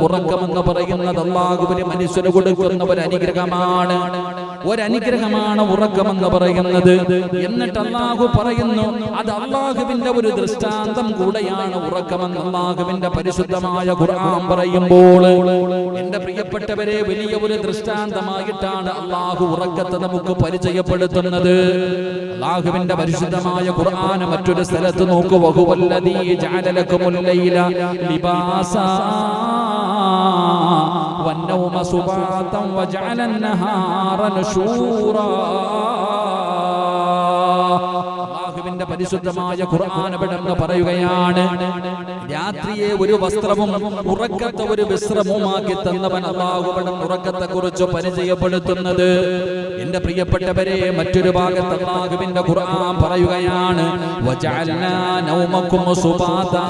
ഉറക്കമെന്ന് പറയുന്നത് അല്ലാഹുവിന് മനുഷ്യന് കൊടുക്കുന്ന ഒരു അനുഗ്രഹമാണ്. ഉറക്കമെന്ന് പറയുന്നത്. എന്നിട്ട് അല്ലാഹു പറയുന്നു അത് അല്ലാഹുവിന്റെ ഒരു ദൃഷ്ടാന്തം കൂടെയാണ് ഉറക്കമെന്ന് അല്ലാഹുവിന്റെ പരിശുദ്ധമായ ഖുർആൻ പറയുമ്പോൾ എന്റെ പ്രിയപ്പെട്ടവരെ വലിയ ഒരു ദൃഷ്ടാന്തമായിട്ടാണ് അല്ലാഹു ഉറക്കത്തെ നമുക്ക് പരിചയപ്പെടുത്തുന്നത്. അല്ലാഹുവിന്റെ പരിശുദ്ധമായ ഖുർആൻ മറ്റൊരു സ്ഥലത്ത് നോക്കൂ, വഹുവല്ലദീ ജഅല ലക്കുമുൽ ലൈല ലിബാസാ വന്നൗമ സുബാതൻ വജഅലൻ നഹാറ നുശൂറാ. അല്ലാഹുവിന്റെ പരിശുദ്ധമായ ഖുർആൻ ഇവിടെ പറയുകയാണ്, രാത്രിയെ ഒരു വസ്ത്രവും ഉറക്കത്തെ ഒരു വിശ്രമവുമാക്കി തന്നവൻ അല്ലാഹു ഇവിടെ ഉറക്കത്തെ കുറിച്ച് പരിചയപ്പെടുത്തുന്നത്. എന്റെ പ്രിയപ്പെട്ടവരെ മറ്റൊരു ഭാഗത്ത് അല്ലാഹുവിന്റെ ഖുർആൻ പറയുകയാണ്, വജഅൽനാ നൗമകും സുബാതാ.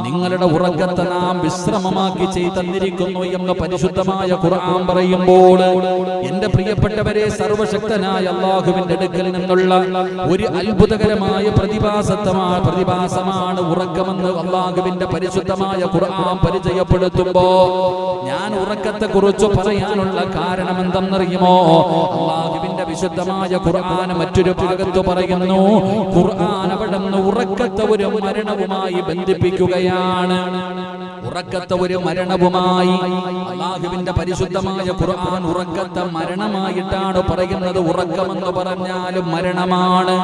നിങ്ങളുടെ ഉറക്കത്തെ നാം വിശ്രമമാക്കി ചെയ്തിരിക്കുന്നു എന്ന് പരിശുദ്ധമായ ഖുർആൻ പറയുമ്പോൾ എന്റെ പ്രിയപ്പെട്ടവരെ സർവശക്തനായ അല്ലാഹുവിന്റെ അടുക്കൽ നിന്നുള്ള ഒരു അത്ഭുതകരമായ പ്രതിഭാസമാണ് ഉറക്കമെന്ന് അല്ലാഹുവിന്റെ പരിശുദ്ധമായ ഖുർആൻ പരിചയപ്പെടുത്തുമ്പോ ഞാൻ ഉറക്കത്തെ കുറിച്ച് പറയാനുള്ള കാരണം എന്തെന്നറിയുമോ? അല്ലാഹുവിന്റെ വിശുദ്ധമായ ഖുർആൻ മറ്റൊരു ഭാഗത്ത് പറയുന്നു, ഖുർആൻ അവിടെ ഉറക്കത്തെ ഒരു മരണവുമായി ബന്ധിപ്പിക്കുകയാണ്. ഉറക്കത്തെ ഒരു മരണവുമായി അല്ലാഹുവിന്റെ പരിശുദ്ധമായ ഖുർആൻ ഉറക്കത്തെ മരണമായിട്ടാണ് പറയുന്നത്. ഉറക്കമെന്ന് പറഞ്ഞാലും മരണമാണ്,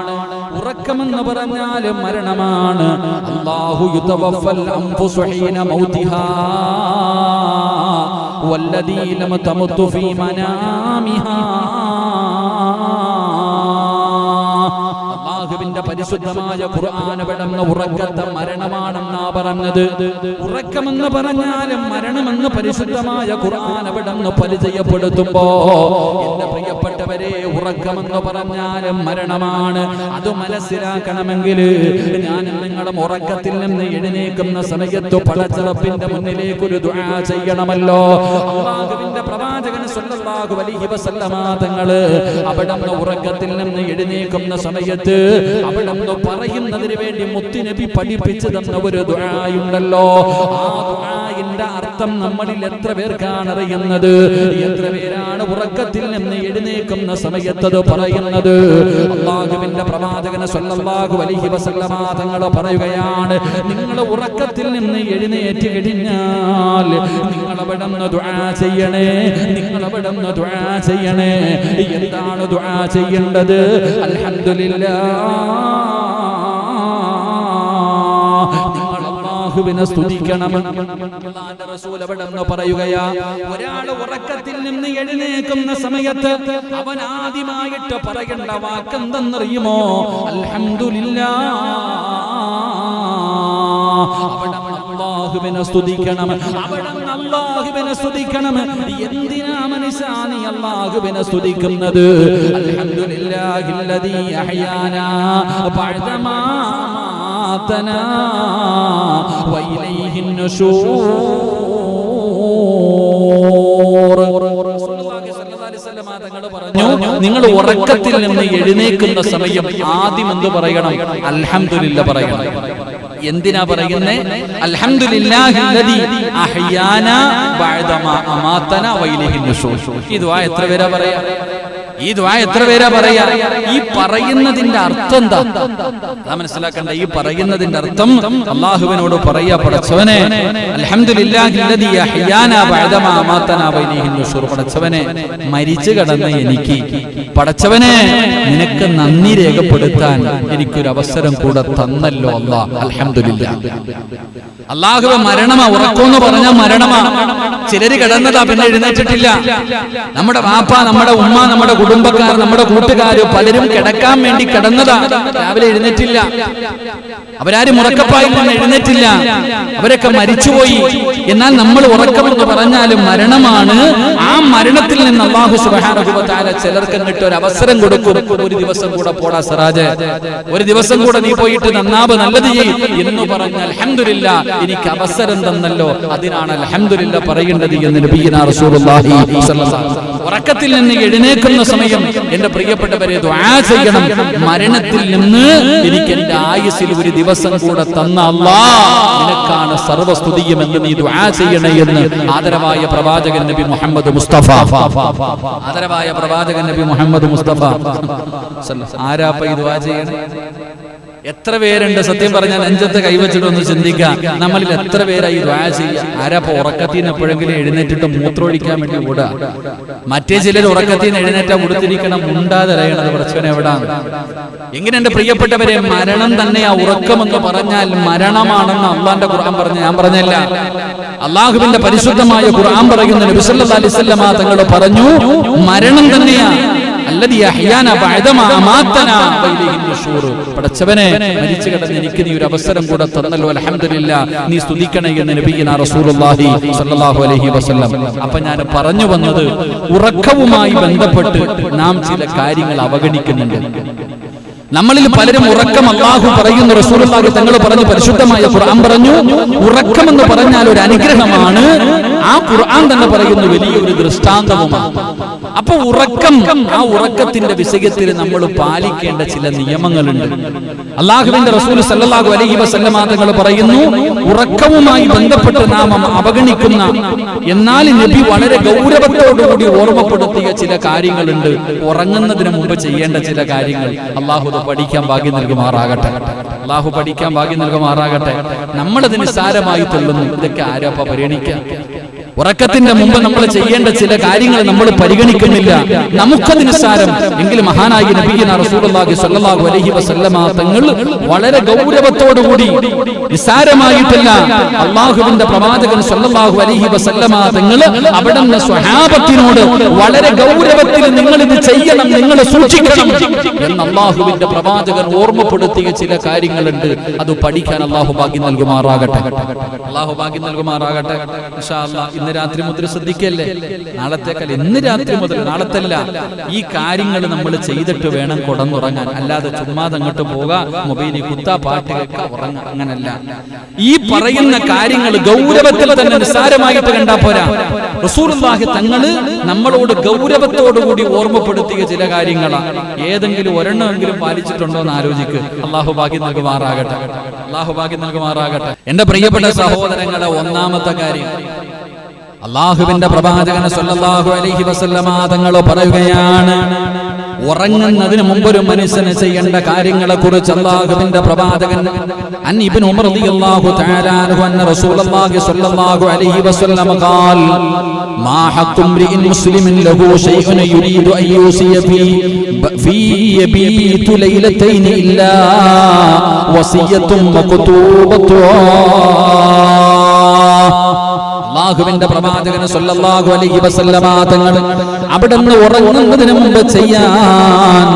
ഉറക്കമെന്ന് പറഞ്ഞാലും മരണമാണ്. അല്ലാഹു യുതവഫൽ അൻഫുസു ഹീന മൗതിഹാ വല്ലദീ ലം തമുതു ഫീ മനാമിഹാ. അല്ലാഹുവിന്റെ പരിശുദ്ധമായ ഖുർആൻ വിടുന്ന ഉറക്കത്തെ മരണമാണെന്നാ പറഞ്ഞത്. ഉറക്കമെന്ന് പറഞ്ഞാലും മരണമെന്ന് പരിശുദ്ധമായ ഖുർആൻ വിടുന്ന പരിചയപ്പെടുത്തുമ്പോ എന്റെ പ്രിയപ്പെട്ടവരെ ഉറക്കമെന്ന് പറഞ്ഞാലും മരണമാണ്. അത് മനസ്സിലാക്കണമെങ്കിൽ ഞാൻ നിങ്ങളും ഉറക്കത്തിൽ നിന്ന് എഴുന്നേൽക്കുന്ന സമയത്ത് പടച്ചറപ്പിന്റെ മുന്നിലേക്ക് ഒരു ദുആ ചെയ്യണമല്ലോ. അല്ലാഹുവിന്റെ പ്രവാചകൻ സ്വല്ലല്ലാഹു അലൈഹി വസല്ലമ തങ്ങള് അവിടുന്ന് ഉറക്കത്തിൽ നിന്ന് എഴുന്നേൽക്കുന്ന സമയത്ത് അവിടുന്ന് പറയുന്നതിന് വേണ്ടി മുത്തുനബി പഠിപ്പിച്ചു തന്ന ഒരു ദുആയുണ്ടല്ലോ. ആ ദുആയിന്റെ അർത്ഥം നമ്മളിൽ എത്ര പേർക്കാണ് അറിയുന്നത്? എത്ര പേരാണ് ഉറക്കത്തിൽ നിന്ന് എഴുന്നേൽക്കുന്ന സമയത്ത് അത് പറയുന്നത്? അല്ലാഹുവിന്റെ പ്രവാചകൻ സ്വല്ലല്ലാഹു അലൈഹി വസല്ലമ തങ്ങൾ പറയുകയാണ്, നിങ്ങൾ ഉറക്കത്തിൽ നിന്ന് എഴുന്നേറ്റ് കഴിഞ്ഞാൽ നിങ്ങൾ അവിടുന്ന് ദുആ ചെയ്യണേ, നിങ്ങൾ അവിടുന്ന് ദുആ ചെയ്യണേ. എന്താണ് ദുആ ചെയ്യേണ്ടത്? അൽഹംദുലില്ലാഹ്, നിങ്ങൾ അല്ലാഹുവിനെ സ്തുതിക്കണം. അല്ലാഹുവിന്റെ റസൂൽ അവിടുന്ന് പറയുകയാ, ഒരാൾ ഉറക്കത്തിൽ നിന്ന് എഴുന്നേൽക്കുന്ന സമയത്ത് അവൻ ആദ്യമായിട്ട് പറയേണ്ട വാക്കെന്തെന്നറിയുമോ? അൽഹംദുലില്ലാഹ്. അല്ലാഹുവിനെ സ്തുതിക്കണം, അവിടുന്ന് അല്ലാഹുവിനെ സ്തുതിക്കണം. എന്തിനാ മനുഷ്യാ നീ അല്ലാഹുവിനെ സ്തുതിക്കുന്നത്? അൽഹംദുലില്ലാഹില്ലദീ അഹ്യാനാ ബഅദമാ അമാതനാ വഇലൈഹിൻ നുശൂർ. നിങ്ങൾ ഉറക്കത്തിൽ നിന്ന് എഴുന്നേൽക്കുന്ന സമയം ആദ്യം എന്ത് പറയണം? അൽഹംദുലില്ലാഹ് പറയണം. എന്തിനാ പറയുന്നേ? അൽഹംദുലില്ലാഹില്ലദീ അഹ്യാനാ ബഅദമാ അമാതനാ വഇലൈഹിൻ നുശൂർ. ഈ ദുആ എത്ര പേരാ പറയാ? ഈ ദുആ എത്ര പേരാ പറയാ? ഈ പറയുന്നതിന്റെ അർത്ഥം എന്താ മനസ്സിലാക്കണ്ട. ഈ പറയുന്നതിന്റെ അർത്ഥം അല്ലാഹുവിനോട് പറയാ, പടച്ചവനെ അൽഹംദുലില്ലാഹില്ലദീ അഹ്യാനാ ബഅദമാ അമാതനാ വഇലൈഹിൻ നുശൂർ. പടച്ചവനെ മരിച്ചു കിടന്ന എനിക്ക്, പടച്ചവനെ നിനക്ക് നന്ദി രേഖപ്പെടുത്താൻ എനിക്കൊരു അവസരം കൂടെ തന്നല്ലോ അല്ലാഹ്, അൽഹംദുലില്ലാഹ്. അല്ലാഹുവേ മരണമാ, ഉറക്കമെന്ന് പറഞ്ഞാൽ മരണമാ. ചിലര് കിടന്നതാ പിന്നെ എഴുന്നേറ്റിട്ടില്ല. നമ്മുടെ വാപ്പ, നമ്മുടെ ഉമ്മ, നമ്മുടെ കുടുംബക്കാർ, നമ്മുടെ കൂട്ടുകാര് പലരും കിടക്കാൻ വേണ്ടി കിടന്നതാ, രാവിലെ എഴുന്നേറ്റില്ല. അവരാരും ഉറക്കപ്പായിൽ നിന്ന് എഴുന്നേറ്റില്ല, അവരൊക്കെ മരിച്ചുപോയി. എന്നാൽ നമ്മൾ ഉറക്കമെന്ന് പറഞ്ഞാലും മരണമാണ്. ആ മരണത്തിൽ നിന്ന് അല്ലാഹു സുബ്ഹാനഹു വ തആല ചിലർക്ക് എന്നിട്ട് ഒരു അവസരം കൊടുക്കും. ഒരു ദിവസം കൂടെ പോടാ സിറാജ്, ഒരു ദിവസം കൂടെ നീ പോയിട്ട് നന്നാവ്, നല്ലത് ചെയ്യ് എന്ന് പറഞ്ഞാൽ അൽഹംദുലില്ലാഹ് എനിക്ക് അവസരം തന്നല്ലോ, അതിനാണ് അൽഹംദുലില്ലാഹ് പറയേണ്ടത് എന്ന് നബിയുനാ റസൂലുള്ളാഹി സ്വല്ലല്ലാഹു അലൈഹി വസല്ലം. ഉറക്കത്തിൽ നിന്ന് എഴുന്നേൽക്കുന്ന സമയം എന്റെ പ്രിയപ്പെട്ടവരെ ദുആ ചെയ്യണം. മരണത്തിൽ നിന്ന് എനിക്ക് എന്റെ ആയുസ്സിൽ ഒരു ദിവസം ദിവസം കൂടെ തന്ന അല്ലാഹ് നിനക്കാണ് സർവസ്തുതിയും എന്ന് നീ ദുആ ചെയ്യണേ എന്ന് ആദരവായ പ്രവാചകൻ നബി മുഹമ്മദ് മുസ്തഫ ആദരവായ പ്രവാചകൻ നബി മുഹമ്മദ് മുസ്തഫ ആരാപ്പ ഈ ദുആ ചെയ്യണേ? എത്ര പേരുണ്ട്? സത്യം പറഞ്ഞാൽ നെഞ്ചത്ത് കൈവച്ചിട്ടൊന്ന് ചിന്തിക്കാം, നമ്മളിൽ എത്ര പേരായി ദുആ ചെയ്യുക? ആരാപ്പോ ഉറക്കത്തിൽ നിന്ന് എപ്പോഴെങ്കിലും എഴുന്നേറ്റിട്ട് മൂത്രമൊഴിക്കാൻ വേണ്ടി ഓടുക? മറ്റേ ചിലർ ഉറക്കത്തിൽ നിന്ന് എഴുന്നേറ്റാ കൊടുത്തിരിക്കണം മുണ്ടാതറിയണത് പ്രശ്നം എവിടാണ്? എങ്ങനെ എന്റെ പ്രിയപ്പെട്ടവരെ, മരണം തന്നെയാ ഉറക്കമെന്ന് പറഞ്ഞാൽ മരണമാണെന്ന് അള്ളാന്റെ ഖുർആൻ പറഞ്ഞു. ഞാൻ പറഞ്ഞല്ല, അള്ളാഹുവിന്റെ പരിശുദ്ധമായ ഖുർആൻ പറയുന്ന നബി സല്ലല്ലാഹു അലൈഹി വസല്ലം തങ്ങൾ പറഞ്ഞു, മരണം തന്നെയാ പടച്ചവനെ, മരിച്ചു കിടന്ന് എനിക്ക് നീ ഒരു അവസരം കൂടെ തന്നല്ലോ, അൽഹംദുലില്ലാഹ്, നീ സ്തുതിക്കണേ എന്ന് നബിയിനാ റസൂലുള്ളാഹി സ്വല്ലല്ലാഹു അലൈഹി വസല്ലം. അപ്പൊ ഞാൻ പറഞ്ഞു വന്നത്, ഉറക്കവുമായി ബന്ധപ്പെട്ട് നാം ചില കാര്യങ്ങൾ അവഗണിക്കുന്നുണ്ട്. നമ്മളിൽ പലരും ഉറക്കം അല്ലാഹു പറയുന്നു, റസൂലുള്ളാഹി തങ്ങൾ പറഞ്ഞു, പരിശുദ്ധമായ ഖുർആൻ പറഞ്ഞു, ഉറക്കം എന്ന് പറഞ്ഞാൽ ഒരു അനുഗ്രഹമാണ്. ആ ഖുർആൻ തന്നെ പറയുന്നു വലിയൊരു ദൃഷ്ടാന്തവുമാണ്. അപ്പൊ ഉറക്കം, ആ ഉറക്കത്തിന്റെ വിഷയത്തിൽ നമ്മൾ പാലിക്കേണ്ട ചില നിയമങ്ങളുണ്ട്. അല്ലാഹുവിന്റെ റസൂൽ സല്ലല്ലാഹു അലൈഹി വസല്ലം തങ്ങൾ പറയുന്നു, ഉറക്കവുമായി ബന്ധപ്പെട്ട് നാം അവഗണിക്കുന്ന, എന്നാൽ നബി വളരെ ഗൗരവത്തോടുകൂടി ഓർമ്മപ്പെടുത്തിയ ചില കാര്യങ്ങളുണ്ട്. ഉറങ്ങുന്നതിന് മുമ്പ് ചെയ്യേണ്ട ചില കാര്യങ്ങൾ. അല്ലാഹു പഠിക്കാൻ ഭാഗ്യം നൽകുമാറാകട്ടെ. അല്ലാഹു പഠിക്കാൻ ഭാഗ്യം നൽകുമാറാകട്ടെ. നമ്മളത് നിസ്സാരമായി തള്ളുന്നു. ഇതൊക്കെ ആരാപ്പ പരിഗണിക്കുക? ഉറക്കത്തിന്റെ മുമ്പ് നമ്മൾ ചെയ്യേണ്ട ചില കാര്യങ്ങൾ നമ്മൾ പരിഗണിക്കുന്നില്ല. നമുക്കത് നിസ്സാരം എങ്കിലും മഹാനായ നബിയിനാ റസൂലുള്ളാഹി സ്വല്ലല്ലാഹു അലൈഹി വസല്ലമ തങ്ങൾ വളരെ ഗൗരവത്തോടുകൂടി, നിസ്സാരമായിട്ടല്ല, അല്ലാഹുവിന്റെ പ്രവാചകൻ സ്വല്ലല്ലാഹു അലൈഹി വസല്ലമ തങ്ങൾ അവിടുന്ന് സ്വഹാബത്തിനോട് വളരെ ഗൗരവത്തിൽ നിങ്ങൾ ഇത് ചെയ്യണം, നിങ്ങൾ സൂക്ഷിക്കണം എന്ന് അല്ലാഹുവിന്റെ പ്രവാചകൻ ഓർമ്മപ്പെടുത്തിയ ചില കാര്യങ്ങളുണ്ട്. അത് പഠിക്കാൻ അല്ലാഹു ഭാഗ്യം നൽകുമാറാകട്ടെ. അല്ലാഹു ഭാഗ്യം നൽകുമാറാകട്ടെ. ഇൻഷാ അല്ലാഹ് ഇന്ന് രാത്രി മുതൽ ശ്രദ്ധിക്കല്ലേ, നാളത്തേക്കല്ല, ഇന്ന് രാത്രി മുതൽ, നാളത്തല്ല. ഈ കാര്യങ്ങൾ നമ്മൾ ചെയ്തിട്ട് വേണം കൊടന്നുറങ്ങാൻ. അല്ലാതെ ചുമ്മാതെ അങ്ങോട്ട് പോകാ, മൊബൈലിൽ കുത്താ, പാട്ട് കേൾക്കാ, ഉറങ്ങാ, അങ്ങനല്ല. ഈ പറയുന്ന കാര്യങ്ങൾ ഗൗരവത്തിൽ തന്നെ നിസ്സാരമായിട്ട് കണ്ടാ പോരാ. റസൂലുള്ളാഹി തങ്ങൾ നമ്മളോട് ഗൗരവത്തോടുകൂടി ഓർമ്മപ്പെടുത്തിയ ചില കാര്യങ്ങളാണ്. ഏതെങ്കിലും ഒരെണ്ണമെങ്കിലും പാലിച്ചിട്ടുണ്ടോ എന്ന് ആലോചിക്ക്. അല്ലാഹു ഭാഗ്യം നൽകുമാറാകട്ടെ. അല്ലാഹു ഭാഗ്യം നൽകുമാറാകട്ടെ. എന്റെ പ്രിയപ്പെട്ട സഹോദരങ്ങളെ, ഒന്നാമത്തെ കാര്യം, അല്ലാഹുവിന്റെ പ്രവാചകൻ സ്വല്ലല്ലാഹു അലൈഹി വസല്ലമ തങ്ങൾ പറയുകയാണ്, ഉറങ്ങുന്നതിന് മുമ്പ് ഒരു മനുഷ്യന് ചെയ്യേണ്ട കാര്യങ്ങളെ കുറിച്ച് അല്ലാഹുവിന്റെ പ്രവാചകൻ അൻ ഇബ്നു ഉമർ റളിയല്ലാഹു തആല അൻഹു അന്ന റസൂലുള്ളാഹി സ്വല്ലല്ലാഹു അലൈഹി വസല്ലം ഖാൽ മാ ഹഖ്ഖു ഇംറിഇൻ മുസ്ലിമിൻ ലഹു ശൈഉൻ യുരീദു അൻ യൂസിയ ഫീ യബീതു ലൈലതൈൻ ഇല്ലാ വസിയത്തുൻ മക്തൂബത്തുൻ. അല്ലാഹുവിന്റെ പ്രവാചകൻ സ്വല്ലല്ലാഹു അലൈഹി വസല്ലമ തങ്ങൾ അവിടുന്ന് ഉറങ്ങുന്നതിന് മുമ്പ് ചെയ്യാൻ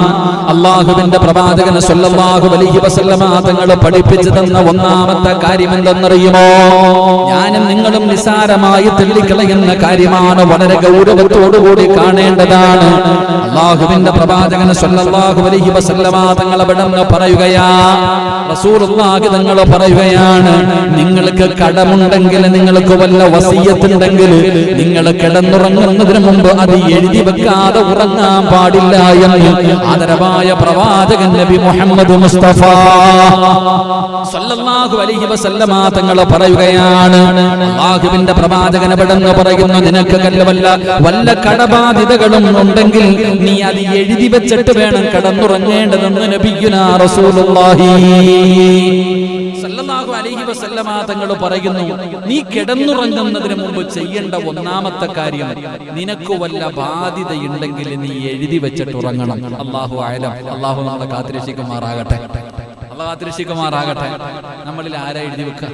അല്ലാഹുവിന്റെ പ്രവാചകൻ സ്വല്ലല്ലാഹു അലൈഹി വസല്ലമ തങ്ങൾ പഠിപ്പിച്ചു തന്ന ഒന്നാമത്തെ കാര്യം എന്തെന്നറിയുമോ? ഞാനും നിങ്ങളും നിസാരമായി തള്ളിക്കളയുന്ന കാര്യമാണ്, വളരെ ഗൗരവത്തോടുകൂടി കാണേണ്ടതാണ്. അല്ലാഹുവിന്റെ പ്രവാചകൻ സ്വല്ലല്ലാഹു അലൈഹി വസല്ലമ തങ്ങൾ അവിടുന്ന് പറയുകയാ, റസൂലുള്ളാഹി തങ്ങൾ പറയുകയാണ്, നിങ്ങൾക്ക് കടമുണ്ടെങ്കിൽ, നിങ്ങൾക്ക് വല്ല വസിയത്തുണ്ടെങ്കിൽ നിങ്ങൾ കിടന്നുറങ്ങുന്നതിന് മുമ്പ് അത് എഴുതി വെക്കാതെ ഉറങ്ങാൻ പാടില്ല എന്ന് ആദരവായ പ്രവാചകൻ നബി മുഹമ്മദ് മുസ്തഫ സല്ലല്ലാഹു അലൈഹി വസല്ലമ തങ്ങൾ പറയുകയാണ്. അല്ലാഹുവിന്റെ പ്രവാചകൻ അവിടുന്ന് പറയുന്നു, നിനക്ക് വല്ല കടബാധിതകളും ഉണ്ടെങ്കിൽ നീ അത് എഴുതി വെച്ചിട്ട് വേണം കിടന്നുറങ്ങേണ്ടതെന്ന് നബിയുനാ റസൂലുള്ളാഹി സല്ലല്ലാഹു അലൈഹി വസല്ലമ തങ്ങൾ പറയുന്നു, നീ കിടന്നുറങ്ങുന്നതിന് മുമ്പ് ചെയ്യേണ്ട ഒന്നാമത്തെ കാര്യം, നിനക്ക് വല്ല ബാധ്യതയുണ്ടെങ്കിൽ നീ എഴുതി വെച്ചിട്ട് ഉറങ്ങണം. അല്ലാഹു അഅലം. അല്ലാഹു നമ്മളെ കാത്തിരക്ഷിക്കുമാറാകട്ടെ. അല്ലാഹു കാത്തിരക്ഷിക്കുമാറാകട്ടെ. നമ്മളിൽ ആരാ എഴുതി വെക്കുക?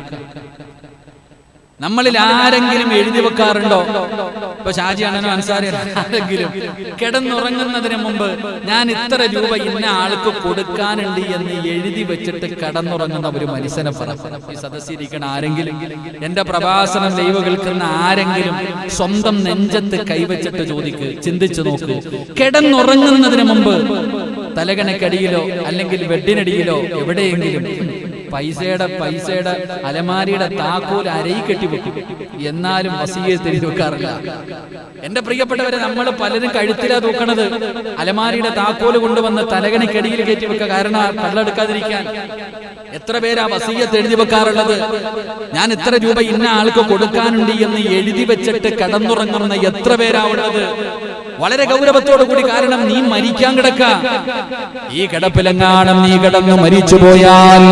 നമ്മളിൽ ആരെങ്കിലും എഴുതി വെക്കാറുണ്ടോ? ഇപ്പൊ ഷാജി അണ്ണനോ അൻസാരിയോ ആരെങ്കിലും കിടന്നുറങ്ങുന്നതിന് മുമ്പ് ഞാൻ ഇത്ര രൂപ ഇന്ന ആൾക്ക് കൊടുക്കാനുണ്ട് എന്ന് എഴുതി വെച്ചിട്ട് കിടന്നുറങ്ങുന്ന ഒരു മനുഷ്യനെ പറ. ഈ സദസ്സിരിക്കണ ആരെങ്കിലും, എന്റെ പ്രഭാഷണം ലൈവ് കേൾക്കുന്ന ആരെങ്കിലും സ്വന്തം നെഞ്ചത്ത് കൈവച്ചിട്ട് ചോദിക്ക്, ചിന്തിച്ചു നോക്ക്. കിടന്നുറങ്ങുന്നതിന് മുമ്പ് തലകണക്കടിയിലോ അല്ലെങ്കിൽ ബെഡിനടിയിലോ എവിടെയെങ്കിലും പൈസയുടെ അലമാരിയുടെ താക്കോൽ അരയിൽ കെട്ടിവെക്കും, എന്നാലും വസിയ്യത്ത് എഴുതി വെക്കാറില്ല. എന്റെ പ്രിയപ്പെട്ടവരെ, നമ്മൾ പലരും കഴുത്തിലാ തൂക്കണത്. അലമാരിയുടെ താക്കോല് കൊണ്ടുവന്ന് തലകണിക്കടിയിൽ കയറ്റി വെക്കുക, കാരണം കള്ളെടുക്കാതിരിക്കാൻ. എത്ര പേരാ വസിയ്യത്ത് എഴുതി വെക്കാറുള്ളത്? ഞാൻ ഇത്ര രൂപ ഇന്ന ആൾക്ക് കൊടുക്കാനുണ്ട് എന്ന് എഴുതി വെച്ചിട്ട് കടന്നുറങ്ങുന്ന എത്ര പേരാ ഉള്ളത്? വളരെ ഗൗരവത്തോടു കൂടി. കാരണം നീ മരിക്കാൻ കിടക്ക, ഈ കിടപ്പിലെങ്ങാനും നീ കിടന്നു മരിച്ചു പോയാൽ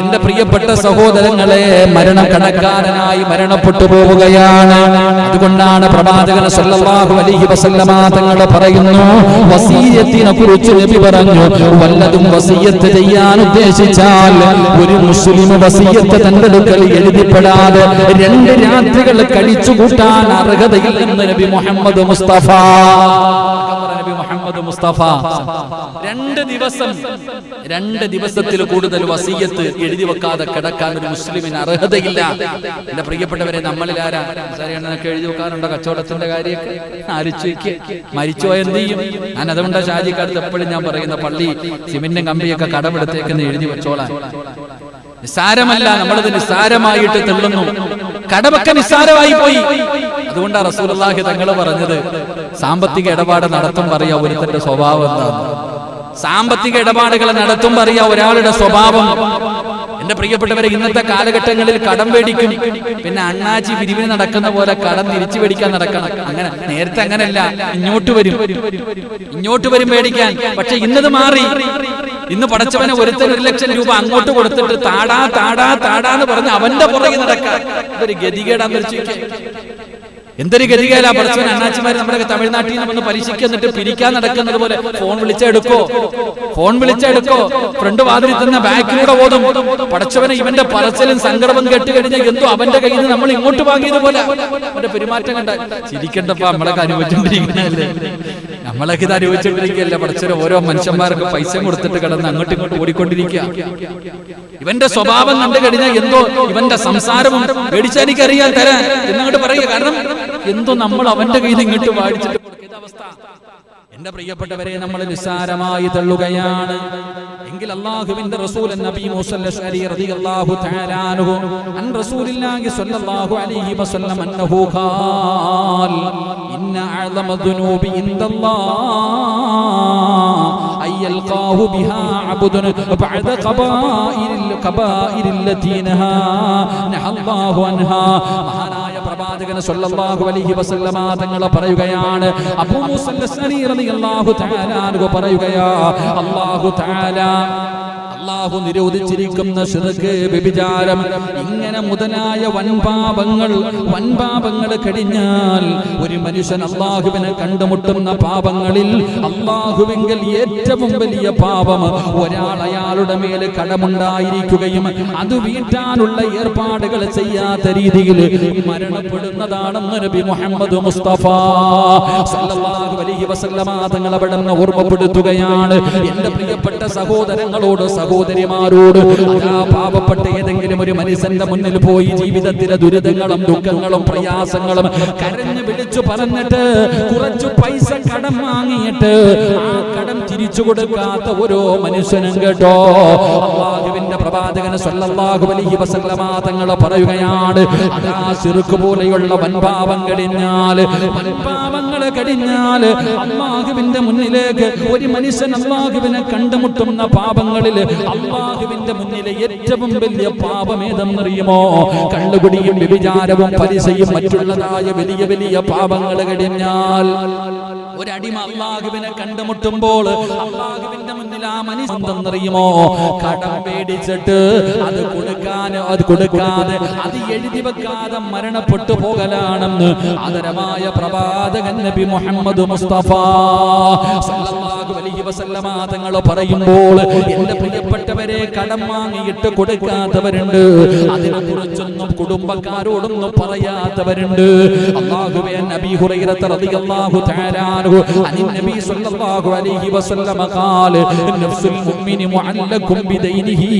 എന്റെ പ്രിയപ്പെട്ട സഹോദരങ്ങളെ, മരണം കണക്കാരനായി മരണപ്പെട്ടു പോവുകയാണ്. അതുകൊണ്ടാണ് പ്രവാചകൻ സല്ലല്ലാഹു അലൈഹി വസല്ലമ തങ്ങൾ പറയുന്നു, വസിയ്യത്തിനെ കുറിച്ച് നബി പറഞ്ഞു, വല്ലതും വസിയ്യത്ത് ചെയ്യാൻ ഉദ്ദേശിച്ചാൽ ഒരു മുസ്ലിം വസിയ്യത്ത് തന്റെ അടുക്കൽ എഴുതിപ്പെടാതെ 2 രാത്രികൾ കഴിച്ചു കൂട്ടാൻ അർഹതയില്ലെന്ന് നബി മുഹമ്മദ് മുസ്തഫ. നബി മുഹമ്മദ് മുസ്തഫ 2 ദിവസത്തിൽ കൂടുതൽ വസിയ്യത്ത് എഴുതി വെക്കാതെ കിടക്കാൻ ഒരു മുസ്ലിമിന് അർഹതയില്ല. എന്റെ പ്രിയപ്പെട്ടവരെ, നമ്മളിൽ ആരാ എന്നൊക്കെ എഴുതി വെക്കാറുണ്ടോ? കച്ചവടത്തിന്റെ കാര്യമൊക്കെ ആലോചിക്ക്. മരിച്ചോ എന്ത് ചെയ്യും? ഞാൻ അതുകൊണ്ടാണ് ഷാജിക്കാലത്ത് എപ്പോഴും ഞാൻ പറയുന്ന, പള്ളി സിമെന്റും കമ്പിയൊക്കെ കടമെടുത്തേക്കെന്ന് എഴുതി വെച്ചോളാൻ. നിസ്സാരമല്ല, നമ്മളത് നിസ്സാരമായിട്ട് തെള്ളുന്നു. കടമൊക്കെ നിസ്സാരമായി പോയി. അതുകൊണ്ടാണ് റസൂലുള്ളാഹി തങ്ങൾ പറഞ്ഞത്, സാമ്പത്തിക ഇടപാട് നടത്തും പറയാ ഒരുത്തന്റെ സ്വഭാവം എന്താണ്. സാമ്പത്തിക ഇടപാടുകൾ നടത്തും പറയാ ഒരാളുടെ സ്വഭാവം. എന്റെ പ്രിയപ്പെട്ടവരെ, ഇന്നത്തെ കാലഘട്ടങ്ങളിൽ കടം മേടിക്കും, പിന്നെ അണ്ണാച്ചി പിരിവിന് നടക്കുന്ന പോലെ കടം തിരിച്ചു മേടിക്കാൻ നടക്കണം. അങ്ങനെ നേരത്തെ അങ്ങനല്ല, ഇങ്ങോട്ട് വരും മേടിക്കാൻ. പക്ഷെ ഇന്നത് മാറി. ഇന്ന് പടച്ചവനെ ഒരുത്തൻ 1 ലക്ഷം രൂപ അങ്ങോട്ട് കൊടുത്തിട്ട് താടാന്ന് പറഞ്ഞ് അവന്റെ പുറകെ നടക്കാൻ. ഇതൊരു ഗതികേടാന്ന് വെച്ചിരിക്കെ. എന്തൊരു ഗതികേടാ പടച്ചവൻ. അണ്ണാച്ചിമാര് നമ്മുടെ തമിഴ്നാട്ടിൽ നിന്ന് വന്ന് പലിശയ്ക്ക് എന്നിട്ട് പിരിക്കാൻ നടക്കുന്നത് പോലെ ഫോൺ വിളിച്ചെടുക്കോ ഫ്രണ്ട് വാതിലിൽ തന്നെ ബാക്കിലൂടെ ഓതും. പടച്ചവനെ, ഇവന്റെ പറച്ചിലും സങ്കടവും കേട്ട് കഴിഞ്ഞാൽ എന്തോ അവന്റെ കയ്യിൽ നിന്ന് നമ്മൾ ഇങ്ങോട്ട് വാങ്ങിയതുപോലെ അവന്റെ പെരുമാറ്റം കണ്ട ചിരിക്കണ്ടപ്പോ നമ്മളൊക്കെ അനുഭവിച്ചോണ്ടിരിക്കുന്നതല്ലേ. നമ്മളൊക്കെ ഇത് അനുഭവിച്ചോണ്ടിരിക്കുകയല്ലേ. പടച്ചവനെ, ഓരോ മനുഷ്യന്മാർക്ക് പൈസ കൊടുത്തിട്ട് കിടന്ന് അങ്ങോട്ടും ഇങ്ങോട്ട് ഓടിക്കൊണ്ടിരിക്കുക. ഇവന്റെ സ്വഭാവം കണ്ടു കഴിഞ്ഞാൽ എന്തോ ഇവന്റെ സംസാരവും മേടിച്ചാൽ എനിക്കറിയാൻ തരാൻ എന്നങ്ങോട്ട് പറയുക. കാരണം എന്തോ നമ്മൾ അവന്റെ കയ്യിൽ നിന്ന് ഇങ്ങോട്ട് വാടിച്ചിട്ട് കൊടുക്കുന്ന അവസ്ഥ. എന്റെ പ്രിയപ്പെട്ടവരെ, നമ്മൾ നിസ്സാരമായി തള്ളുകയാണ് എങ്കിൽ അല്ലാഹുവിന്റെ റസൂൽ നബി മൂസ അശ്അരി റളിയല്ലാഹു തആല അൻഹു അൻ റസൂലില്ലാഹി സ്വല്ലല്ലാഹു അലൈഹി വസല്ലം അന്നഹു ഖാൽ ഇന്ന അഅ്ളമ ദുനൂബി ഇൻദല്ലാഹ് അയൽഖാഹു ബിഹാ അബ്ദുൻ ബഅദ ഖബാഇരിൽ ലതീ നഹല്ലാഹു അൻഹാ. മഹാനായ പ്രവാചകൻ സ്വല്ലല്ലാഹു അലൈഹി വസല്ലമ തങ്ങൾ പറയുകയാണ്, അബൂ മൂസ അശ്അരി റളിയല്ലാഹു തആല അൻഹു പറയുകയാ, അല്ലാഹു നിരോധിച്ചിരിക്കുന്ന ശിർക്ക്, വ്യഭിചാരം, ഇങ്ങനെ മുതലായ വൻപാപങ്ങൾ കഴിഞ്ഞാൽ ഒരു മനുഷ്യൻ അല്ലാഹുവിനെ കണ്ടുമുട്ടുന്ന പാപങ്ങളിൽ അല്ലാഹുവിങ്കൽ ഏറ്റവും വലിയ പാപം ഒരാൾ അയാളുടെ മേൽ കടമുണ്ടായിരിക്കുകയും അത് വീട്ടാനുള്ള ഏർപ്പാടുകൾ ചെയ്യാത്ത രീതിയിൽ മരണപ്പെടുന്നതാണെന്ന് നബി മുഹമ്മദ് മുസ്തഫ സല്ലല്ലാഹു അലൈഹി വസല്ലമ തങ്ങൾ അവിടെ ഓർമ്മപ്പെടുത്തുകയാണ്. എന്റെ പ്രിയപ്പെട്ട സഹോദരങ്ങളോട്, സഹോദരിമാരോട്, അതാ പാവപ്പെട്ട ഏതെങ്കിലും ഒരു മനുഷ്യന്റെ മുന്നിൽ പോയി ജീവിതത്തിലെ ദുരിതങ്ങളും ദുഃഖങ്ങളും പ്രയാസങ്ങളും കരഞ്ഞു വിളിച്ചു പറഞ്ഞിട്ട് കുറച്ചു പൈസ കടം വാങ്ങിയിട്ട് ആ കടം തിരിച്ചു കൊടുക്കാത്ത ഓരോ മനുഷ്യനും കേട്ടോ, അല്ലാഹുവിന്റെ പ്രവാചകൻ സ്വല്ലല്ലാഹു അലൈഹി വസല്ലമ തങ്ങൾ പറയുകയാണ്, അതാ ശിർക്ക് പോലെയുള്ള വൻപാപം കഴിഞ്ഞാൽ അല്ലാഹുവിന്റെ മുന്നിലേക്ക് ഒരു മനുഷ്യൻ അല്ലാഹുവിനെ കണ്ടുമുട്ടുന്ന പാപങ്ങളിൽ അല്ലാഹുവിന്റെ മുന്നിലെ ഏറ്റവും വലിയ പാപം ഏതെന്നറിയുമോ? കള്ളുകുടിയും വ്യഭിചാരവും പലിശയും മറ്റുള്ളതായ വലിയ വലിയ പാപങ്ങൾ കഴിഞ്ഞാൽ ഒരടിമ അല്ലാഹുവിനെ കണ്ടുമുട്ടുമ്പോൾ അല്ലാഹുവിന്റെ മുന്നിൽ ആ മനുഷ്യൻ എന്തെന്നറിയുമോ? കടം പേടിച്ചിട്ട് അത് കൊടുക്കാതെ അത് എഴുതി വെക്കാതെ മരണപ്പെട്ടു പോകലാണെന്ന് ആദരമായ പ്രവാചകൻ നബി മുഹമ്മദ് മുസ്തഫ സല്ലല്ലാഹു അലൈഹി വസല്ലമ തങ്ങൾ പറയുമ്പോൾ, എന്റെ പ്രിയപ്പെട്ടവരെ, കടം വാങ്ങിയിട്ട് കൊടുക്കാത്തവരുണ്ട്, അതിനെക്കുറിച്ചൊന്നും കുടുംബക്കാരോടൊന്നും പറയാത്തവരുണ്ട്. അല്ലാഹുവേ, നബി ഹുറൈറ റളിയല്ലാഹു തആല അൻഹു അൻ നബി സല്ലല്ലാഹു അലൈഹി വസല്ലം ഖാല നഫ്സുൽ മുഅ്മിനി മുഅല്ലഖും ബിദൈനിഹി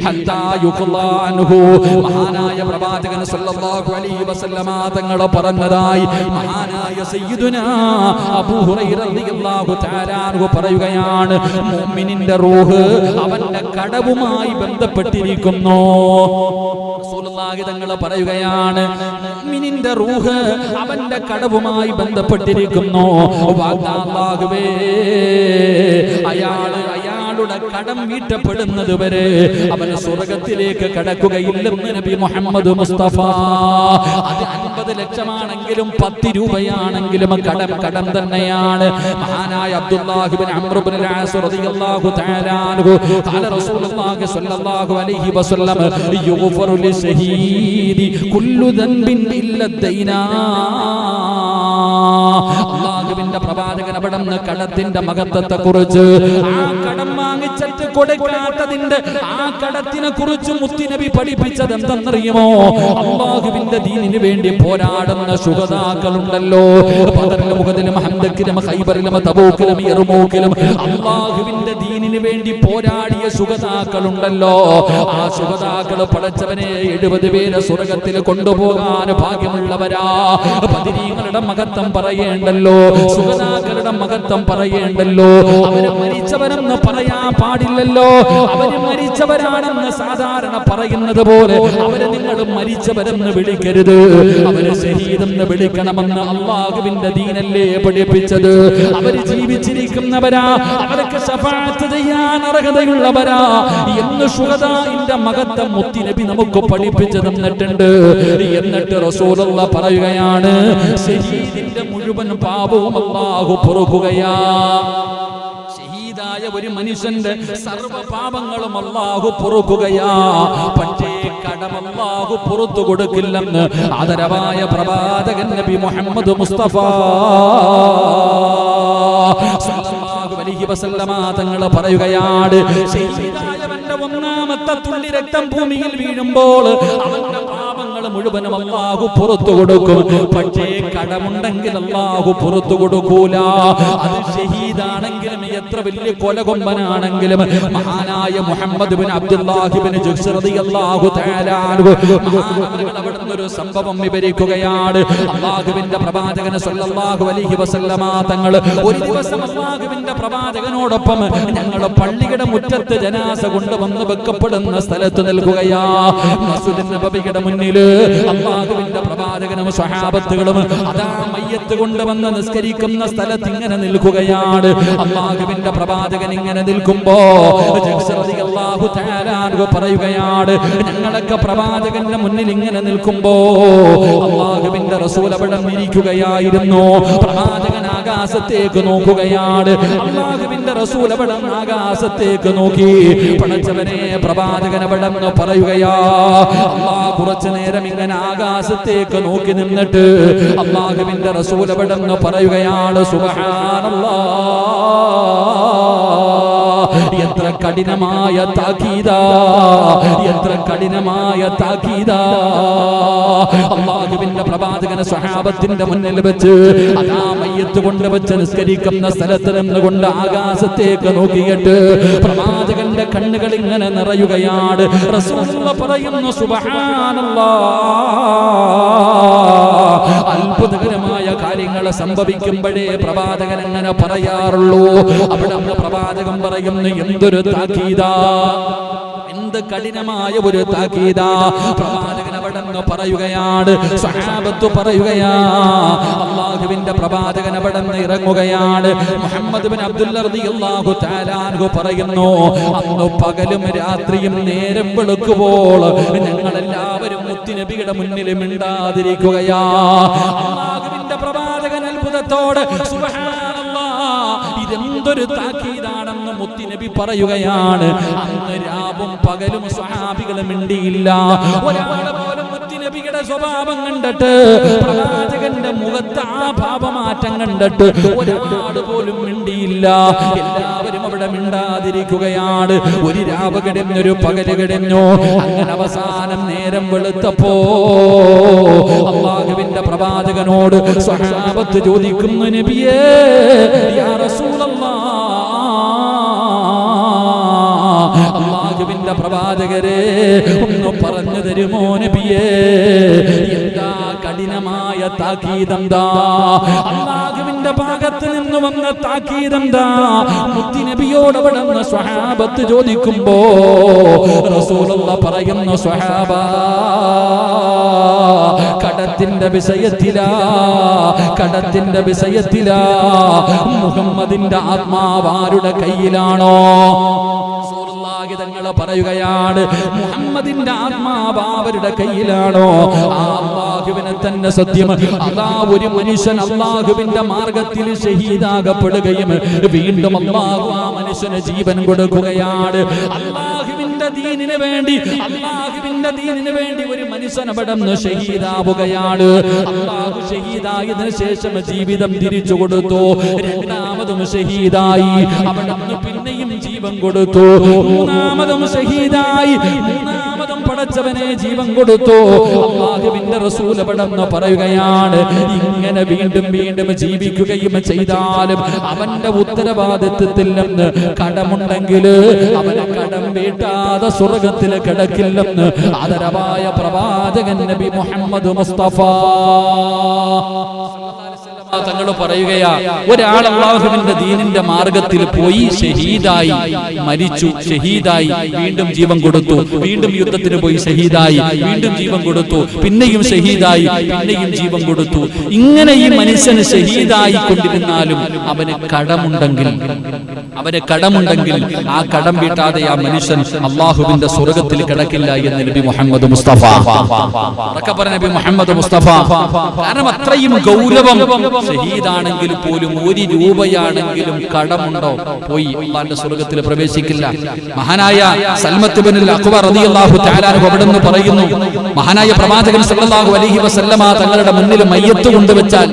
ഹത്താ യുഖ്ലാ അൻഹു. മഹാനായ പ്രവാചകൻ സല്ലല്ലാഹു അലൈഹി വസല്ലം തങ്ങൾ പറഞ്ഞതായി മഹാനായ സയ്യിദുനാ അബൂ ഹുറൈറ റളിയല്ലാഹു തആല അൻഹു പറയുകയാണ്, മുഅ്മിനിന്റെ റൂഹ് അവന്റെ കടവുമായി ബന്ധപ്പെട്ടിരിക്കുന്നു. റസൂലുള്ളാഹി തങ്ങൾ പറയുകയാണ്, മുഅ്മിനിന്റെ റൂഹ് അവന്റെ കടവുമായി ബന്ധപ്പെട്ടിരിക്കുന്നു. അല്ലാഹുവേ, അയാളുടെ കടം വീട്ടപ്പെടുന്നത് വരെ അവന് സ്വർഗ്ഗത്തിലേക്ക് കടക്കുകയില്ലെന്ന് നബി മുഹമ്മദ് മുസ്തഫ. അത് 50 ലക്ഷമാണെങ്കിലും 10 രൂപയാണെങ്കിലും കടം തന്നെയാണ്. മഹാനായ അബ്ദുല്ലാഹി ഇബ്നു അംർ ഇബ്നുൽ ആസ് റളിയല്ലാഹു തആല അൻഹു ഖാല റസൂലുള്ളാഹി സ്വല്ലല്ലാഹു അലൈഹി വസല്ലം യുഗ്ഫറു ലിശഹീദി കുല്ലു ദൻബിൻ ഇല്ല ദൈനാ. അല്ലാഹുവിന്റെ പ്രവാചകൻ അവിടുന്ന് കടത്തിന്റെ മഹത്വത്തെ കുറിച്ച്, ആ കടം വാങ്ങിച്ചിട്ട് കൊടുക്കാത്തതിന്റെ ആ കടത്തിനെ കുറിച്ച് മുത്തുനബി പഠിപ്പിച്ചത് എന്തെന്നറിയുമോ? അല്ലാഹുവിന്റെ ദീനിന് വേണ്ടി പോരാടുന്ന ശുഹദാക്കളുണ്ടല്ലോ, ബദറിലും ഉഹദിലും ഹംദക്കിലും ഖൈബറിലും തബൂക്കിലും യർമൂക്കിലും അല്ലാഹുവിന്റെ ദീനിന് വേണ്ടി പോരാടിയ ശുഹദാക്കളുണ്ടല്ലോ. ആ ശുഹദാക്കൾ പടച്ചവനെ 70 പേരെ സ്വർഗ്ഗത്തിൽ കൊണ്ടുപോകാൻ ഭാഗ്യമുള്ളവരാ. ബദരീങ്ങളുടെ മഹത്വം പറയേണ്ടല്ലോ, ശുഹദാക്കളുടെ മഹത്വം പറയേണ്ടല്ലോ. അവര് മരിച്ചവരെന്ന് പറയാൻ പാടില്ലല്ലോ, അവര് മരിച്ചവരാണെന്ന് സാധാരണ പറയുന്നത് പോലെ അവരെ നിങ്ങൾ മരിച്ചവരെന്ന് വിളിക്കരുത്, അവര് ശഹീദെന്ന് വിളിക്കണമെന്ന് അല്ലാഹുവിന്റെ ദീനല്ലേ പഠിപ്പിച്ചത്. അവര് ജീവിച്ചിരിക്കുന്നവരാ, അവർക്ക് ശഫാഅത്ത് ചെയ്യാൻ അർഹതയുള്ളവരാ എന്ന് ശുഹദാഇന്റെ മഹത്വം മുത്തുനബി നമുക്ക് പഠിപ്പിച്ചു തന്നിട്ടുണ്ട്. എന്നിട്ട് റസൂലുള്ളാഹി പറയുകയാണ്, ശഹീദിന്റെ മുഴുവൻ പാപവും അല്ലാഹു പൊറുക്കുകയാ. ഷഹീദായ ഒരു മനുഷ്യന്റെ സർവ്വ പാപങ്ങളും അല്ലാഹു പൊറുക്കുകയാ. പക്ഷേ കടം അല്ലാഹു പുറത്തു കൊടുക്കില്ലെന്ന് ആദരവായ പ്രവാചകൻ നബി മുഹമ്മദ് മുസ്തഫ സല്ലല്ലാഹു അലൈഹി വസല്ലമ തങ്ങൾ പറയുകയാണ്, ഷഹീദായവന്റെ ഒന്നാമത്തെ തുള്ളി രക്തം ഭൂമിയിൽ വീഴുമ്പോൾ അവന്റെ പാപങ്ങൾ മുഴുവനും അല്ലാഹു പുറത്തു കൊടുക്കും. പക്ഷേ കടമുണ്ടെങ്കിൽ അല്ലാഹു പുറത്തു കൊടുക്കൂല. അത് ഷഹീദാണെങ്കിലും എത്ര വലിയ കൊലകൊമ്പനാണെങ്കിലും. മഹാനായ മുഹമ്മദ് ബിൻ അബ്ദുല്ലാഹി ബിൻ ജുഹ്ശ് റളിയല്ലാഹു തആല അൻഹു മഹാനവറുകൾ അവിടുന്ന് ഒരു സംഭവം വിവരിക്കുകയാണ്. അല്ലാഹുവിന്റെ പ്രവാചകൻ സല്ലല്ലാഹു അലൈഹി വസല്ലമ തങ്ങൾ ഒരു ദിവസം അല്ലാഹുവിന്റെ പ്രവാചകനോടൊപ്പം ഞങ്ങൾ പള്ളിയുടെ മുറ്റത്ത് ജനാസ കൊണ്ടുവന്ന് വെക്കപ്പെടുന്ന സ്ഥലത്ത് നിൽക്കുകയാ. മസ്ജിദ് നബവിയുടെ മുന്നിൽ അല്ലാഹുവിന്റെ പ്രവാചകനും സ്വഹാബത്തുകളും അതാ മയ്യത്ത് കൊണ്ടുവന്ന് നിസ്കരിക്കുന്ന സ്ഥലത്ത് ഇങ്ങനെ നിൽക്കുകയാണ്. അല്ലാഹുവിന്റെ പ്രവാചകൻ ഇങ്ങനെ നിൽക്കുമ്പോ റളിയല്ലാഹു തആല അൻഹു പറയുകയാണ്, ഞങ്ങളൊക്കെ പ്രവാചകന്റെ മുന്നിൽ ഇങ്ങനെ നിൽക്കുമ്പോ അല്ലാഹുവിന്റെ റസൂൽ അവിടെ ഇരിക്കുകയായിരുന്നു. പ്രവാചകൻ ആകാശത്തേക്ക് നോക്കുകയാണ്. അല്ലാഹുവിന്റെ റസൂൽ അവിടെ ആകാശത്തേക്ക് നോക്കി. പടച്ചവനെ, പ്രവാചകൻ അവിടെ പറയുകയാ. അല്ലാഹു കുറച്ചു നേരം ഇങ്ങനെ ആകാശത്തേക്ക് നോക്കി നിന്നിട്ട് അല്ലാഹുവിന്റെ റസൂൽ അവിടെ പറയുകയാണ്, സുബ്ഹാനല്ലാഹ്, എത്ര കഠിനമായ താക്കീതാ, എത്ര കഠിനമായ താക്കീതാ. അല്ലാഹുവിന്റെ പ്രവാചകനെ സ്വഹാബത്തിന്റെ മുന്നിൽ വെച്ച് അതാ മയ്യത്ത് കൊണ്ട് വെച്ച് നിസ്കരിക്കുന്ന സ്ഥലത്ത് നിന്നുകൊണ്ട് ആകാശത്തേക്ക് നോക്കിയിട്ട് പ്രവാചകന്റെ കണ്ണുകൾ ഇങ്ങനെ നിറയുകയാണ്. റസൂലുള്ളാഹി പറയുന്നു, സുബ്ഹാനല്ലാഹ്, അത്ഭുതകരമായ കാര്യങ്ങൾ സംഭവിക്കുമ്പോഴേ പ്രവാചകൻ അങ്ങനെ പറയാറുള്ളൂ. അവിടെ പ്രവാചകൻ പറയുന്നു, എന്തൊരു താക്കീതാ, എന്ത് കഠിനമായ ഒരു താക്കീതാ. പ്രവാചകൻ അവിടെ പറയുകയാണ്, സ്വഹാബത്ത് പറയുകയാ. അല്ലാഹുവിന്റെ പ്രവാചകൻ അവിടെ ഇറങ്ങുകയാണ്. മുഹമ്മദ് ബിൻ അബ്ദുല്ലാഹ് റളിയല്ലാഹു തആല അൻഹു പറയുന്നു, അന്ന് പകലും രാത്രിയും നേരം വെളുക്കുമ്പോൾ ഞങ്ങൾ എല്ലാവരും മുത്തുനബിയുടെ മുന്നിൽ മിണ്ടാതിരിക്കുകയാ. അല്ലാഹുവിന്റെ പ്രവാചകൻ അത്ഭുതത്തോടെ സുബ്ഹാനല്ലാഹ്, ഇതെന്തൊരു താക്കീതാണെന്ന് മുത്തുനബി പറയുകയാണ്. അന്ന് രാവും പകലും സ്വഹാബികൾ മിണ്ടിയില്ല. ഒരാളെ പോലും നബിയുടെ സ്വഭാവം കണ്ടിട്ട്, പ്രവാചകന്റെ മുഖത്ത് ആ ഭാവമാറ്റം കണ്ടിട്ട് ഒരാൾ പോലും മിണ്ടിയില്ല. എല്ലാവരും അവിടെ മിണ്ടാതിരിക്കുകയാണ്. ഒരു രാവ് കിടന്നു, ഒരു പകല് കിടന്നു. അങ്ങനെ അവസാനം നേരം വെളുത്തപ്പോ അല്ലാഹുവിന്റെ പ്രവാചകനോട് സ്വഹാബത്ത് ചോദിക്കുന്നു, നബിയേ യാ റസൂലല്ലാഹ്, അല്ലാഹുവിന്റെ പ്രവാചകരെ ഒന്ന് പറഞ്ഞു തരുമോ നബിയേ, എന്താ കഠിനമായ താക്കീതെന്താ? അല്ലാഹുവിന്റെ ഭാഗത്ത് നിന്ന് വന്ന താക്കീതെന്താ? മുത്തി നബിയോട് അവിടെ നിന്ന് സ്വഹാബത്ത് ചോദിക്കുമ്പോ റസൂലുള്ളാഹ് പറയുന്നു, സ്വഹാബ, കടത്തിന്റെ വിഷയത്തിലാ മുഹമ്മദിന്റെ ആത്മാവ് ആരുടെ കയ്യിലാണോ? തങ്ങൾ പറയുകയാണ്, മുഹമ്മദിന്റെ ആത്മാവ് അവരുടെ കയ്യിലാണോ? അല്ലാഹുവിനെ തന്നെ സത്യം. അതാ ഒരു മനുഷ്യൻ അല്ലാഹുവിന്റെ മാർഗത്തിൽ ഷഹീദാകപ്പെടുകയും വീണ്ടും അല്ലാഹു ആ മനുഷ്യന് ജീവൻ കൊടുക്കുകയാണ്. അല്ലാഹുവിന്റെ ദീനിന് വേണ്ടി ഒരു മനുഷ്യൻ അവിടെ നിന്ന് ഷഹീദാവുകയാണ്. അല്ലാഹു ഷഹീദായതിനു ശേഷം ജീവിതം തിരിച്ചു കൊടുത്തു. രണ്ടാമതും ഷഹീദായി, അവിടെ നിന്ന് പിന്നെയും ജീവൻ കൊടുത്തു. മൂന്നാമതും ഷഹീദായി, മൂന്നാമതും പടച്ചവനെ ജീവൻ കൊടുത്തു. അല്ലാഹുവിന്റെ റസൂൽ പടന്ന് പറയുകയാണ്, ഇങ്ങനെ വീണ്ടും വീണ്ടും ജീവിക്കുകയും ചെയ്താലും അവന്റെ ഉത്തരവാദിത്വത്തിൽ നിന്ന് കടമുണ്ടെങ്കിൽ അവന് കടം വീട്ടാതെ സ്വർഗത്തിൽ കിടക്കില്ലെന്ന് ആദരവായ പ്രവാചകൻ നബി മുഹമ്മദ് മുസ്തഫ തങ്ങൾ പറയുകയാ, ഒരാൾ അല്ലാഹുവിന്റെ ദീനിന്റെ മാർഗത്തിൽ പോയി ഷഹീദായി മരിച്ചു, ഷഹീദായി വീണ്ടും ജീവൻ കൊടുത്തു, വീണ്ടും യുദ്ധത്തിന് പോയി ഷഹീദായി വീണ്ടും ജീവൻ കൊടുത്തു, പിന്നെയും ഷഹീദായി പിന്നെയും ജീവൻ കൊടുത്തു. ഇങ്ങനെ ഈ മനുഷ്യന് ഷഹീദായി കൊണ്ടിരുന്നാലും അവന് കടമുണ്ടെങ്കിൽ ആ കടം വീട്ടാതെ ആ മനുഷ്യൻ അല്ലാഹുവിന്റെ സ്വർഗത്തിൽ കിടക്കില്ല എന്ന് നബി മുഹമ്മദ് മുസ്തഫ നബി മുഹമ്മദ് മുസ്തഫ. കാരണം അത്രയും ഗൗരവം. ഷഹീദാണെങ്കിൽ പോലും 1 രൂപയാണെങ്കിലും കടമുണ്ടോ പോയി അല്ലാഹുവിന്റെ സ്വർഗത്തിൽ പ്രവേശിക്കില്ല. മഹാനായ സൽമത്ത് ഇബ്നുൽ അഖ്വർ റളിയല്ലാഹു തആല അവിടുന്ന് പറയുന്നു, മഹാനായ പ്രവാചകൻ സല്ലല്ലാഹു അലൈഹി വസല്ലമ തങ്ങളുടെ മുന്നിൽ മയ്യത്ത് കൊണ്ടുവച്ചാൽ,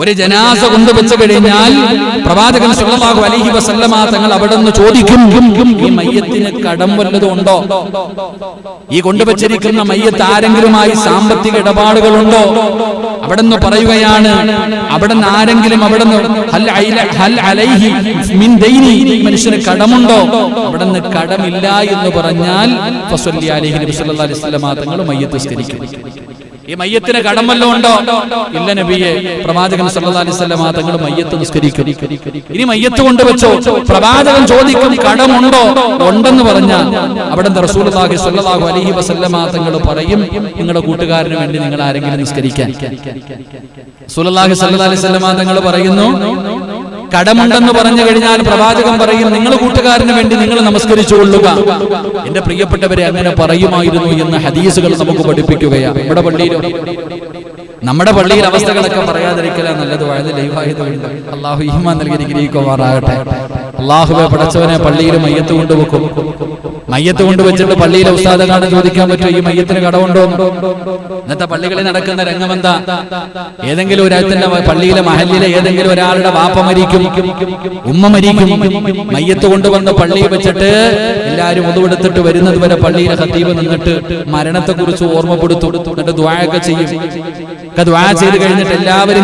ഒരു ജനാസ കൊണ്ടുവച്ചു കഴിഞ്ഞാൽ പ്രവാചകൻ സല്ലല്ലാഹു അലൈഹി വസല്ലമ തങ്ങൾ അവിടുന്ന് ചോദിക്കും, ഈ മയ്യത്തിന് കടം വല്ലതും ഉണ്ടോ? ഈ കൊണ്ടുവച്ചിരിക്കുന്ന മയ്യത്ത് ആരെങ്കിലുമായി സാമ്പത്തിക ഇടപാടുകളുണ്ടോ? അവിടുന്ന് പറയുകയാണ്, അവിടുന്ന് ആരെങ്കിലും അവിടുന്ന് മനുഷ്യന് കടമുണ്ടോ? അവിടുന്ന് കടമില്ല എന്ന് പറഞ്ഞാൽ ഫസ്വല്ലി അലൈഹി നബി സല്ലല്ലാഹു അലൈഹി വസല്ലം തങ്ങൾ മയ്യത്ത് നിസ്കരിക്കും. ഈ മയ്യത്തിന് കടം വല്ലതും ഉണ്ടോ? ഇല്ല നബിയെ. പ്രവാചകൻ സല്ലല്ലാഹു അലൈഹി വസല്ലം തങ്ങൾ മയ്യത്ത് നിസ്കരിക്കും. ഇനി മയ്യത്ത് കൊണ്ടുവച്ചോ, പ്രവാചകൻ ചോദിക്കും കടമുണ്ടോ? ഉണ്ടെന്ന് പറഞ്ഞാൽ അവിടുന്ന് റസൂലുള്ളാഹി സ്വല്ലല്ലാഹു അലൈഹി വസല്ലം തങ്ങൾ പറയും, നിങ്ങളുടെ കൂട്ടുകാരന് വേണ്ടി നിങ്ങൾ ആരെങ്കിലും നിസ്കരിക്കാൻ. റസൂലുള്ളാഹി സ്വല്ലല്ലാഹു അലൈഹി വസല്ലം തങ്ങൾ പറയുന്നു, കടമുണ്ടെന്ന് പറഞ്ഞു കഴിഞ്ഞാൽ പ്രവാചകൻ പറയും, നിങ്ങൾ കൂട്ടുകാരന് വേണ്ടി നിങ്ങൾ നമസ്കരിച്ചുകൊള്ളുക. എന്റെ പ്രിയപ്പെട്ടവരെ, അങ്ങനെ പറയുമായിരുന്നു എന്ന് ഹദീസുകൾ നമുക്ക് പഠിപ്പിക്കുകയാണ്. നമ്മുടെ പള്ളിയിൽ അവസ്ഥകളൊക്കെ പറയാതിരിക്കല നല്ലത്. വയത് ലൈവായതുകൊണ്ട് അള്ളാഹു ഈമാൻ നൽകി അനുഗ്രഹിക്കുമാറാകട്ടെ. അള്ളാഹുവെ പടച്ചവനെ, പള്ളിയിൽ മയ്യത്ത് കൊണ്ടുവെക്കും. മയ്യത്ത് കൊണ്ടുവച്ചിട്ട് പള്ളിയിലെ ഉസ്താദ് ചോദിക്കാൻ പറ്റുമോ ഈ മയ്യത്തിന് കടമുണ്ടോ? ഇന്നത്തെ പള്ളികളിൽ നടക്കുന്ന രംഗമെന്താ? ഏതെങ്കിലും ഒരാത്തിന്റെ പള്ളിയിലെ മഹല്ലിലെ ഏതെങ്കിലും ഒരാളുടെ വാപ്പ മരിക്കും, ഉമ്മ മരിക്കും. മയ്യത്ത് കൊണ്ടുവന്ന് പള്ളിയിൽ വെച്ചിട്ട് എല്ലാരും ഒതുവെടുത്തിട്ട് വരുന്നത് വരെ പള്ളിയിലെ ഖതീബ് നിന്നിട്ട് മരണത്തെ കുറിച്ച് ഓർമ്മപ്പെടുത്തും. എന്നിട്ട് ദുആയൊക്കെ ചെയ്യും. ദുആ ചെയ്ത് കഴിഞ്ഞിട്ട് എല്ലാവരും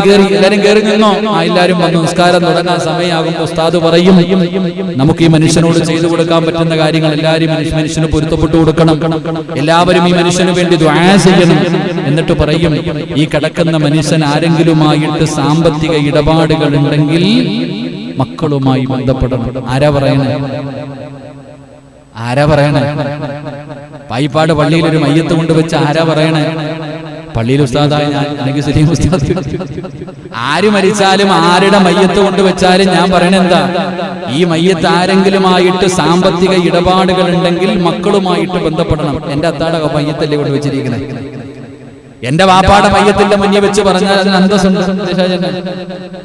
കയറി നിന്നോ? എല്ലാവരും വന്നു. നിസ്കാരം തുടങ്ങാൻ സമയമാകുമ്പോൾ ഉസ്താദ് പറയും, നമുക്ക് ഈ മനുഷ്യനോട് ചെയ്തു കൊടുക്കാൻ പറ്റുന്ന കാര്യങ്ങൾ എല്ലാവരും മനുഷ്യന് പൊരുത്തപ്പെട്ടു കൊടുക്കണം. എല്ലാവരും ഈ മനുഷ്യന് വേണ്ടി ദുആ ചെയ്യണം. എന്നിട്ട് പറയും, ഈ കിടക്കുന്ന മനുഷ്യൻ ആരെങ്കിലുമായിട്ട് സാമ്പത്തിക ഇടപാടുകൾ ഉണ്ടെങ്കിൽ മക്കളുമായി ബന്ധപ്പെടണം. ആരാ പറയണേ? പായിപ്പാട് പള്ളിയിൽ ഒരു മയ്യത്ത് കൊണ്ടുവച്ച് ആരാ പറയണേ? പള്ളിയിൽ ഉസ്താദായ ഞാൻ, അല്ലെങ്കിൽ സലീം ഉസ്താദ്. ആര് മരിച്ചാലും ആരുടെ മയ്യത്ത് കൊണ്ടുവച്ചാലും ഞാൻ പറയണെന്താ, ഈ മയ്യത്ത് ആരെങ്കിലുമായിട്ട് സാമ്പത്തിക ഇടപാടുകൾ ഉണ്ടെങ്കിൽ മക്കളുമായിട്ട് ബന്ധപ്പെടണം. എന്റെ അത്താടെ മയ്യത്തല്ലേ കൊണ്ടുവച്ചിരിക്കുന്നത്. എന്റെ വാപ്പാടെ മയ്യത്തിന്റെ മുന്നിൽ വെച്ച് പറഞ്ഞാൽ അതിന് അന്തസ്സുണ്ട്.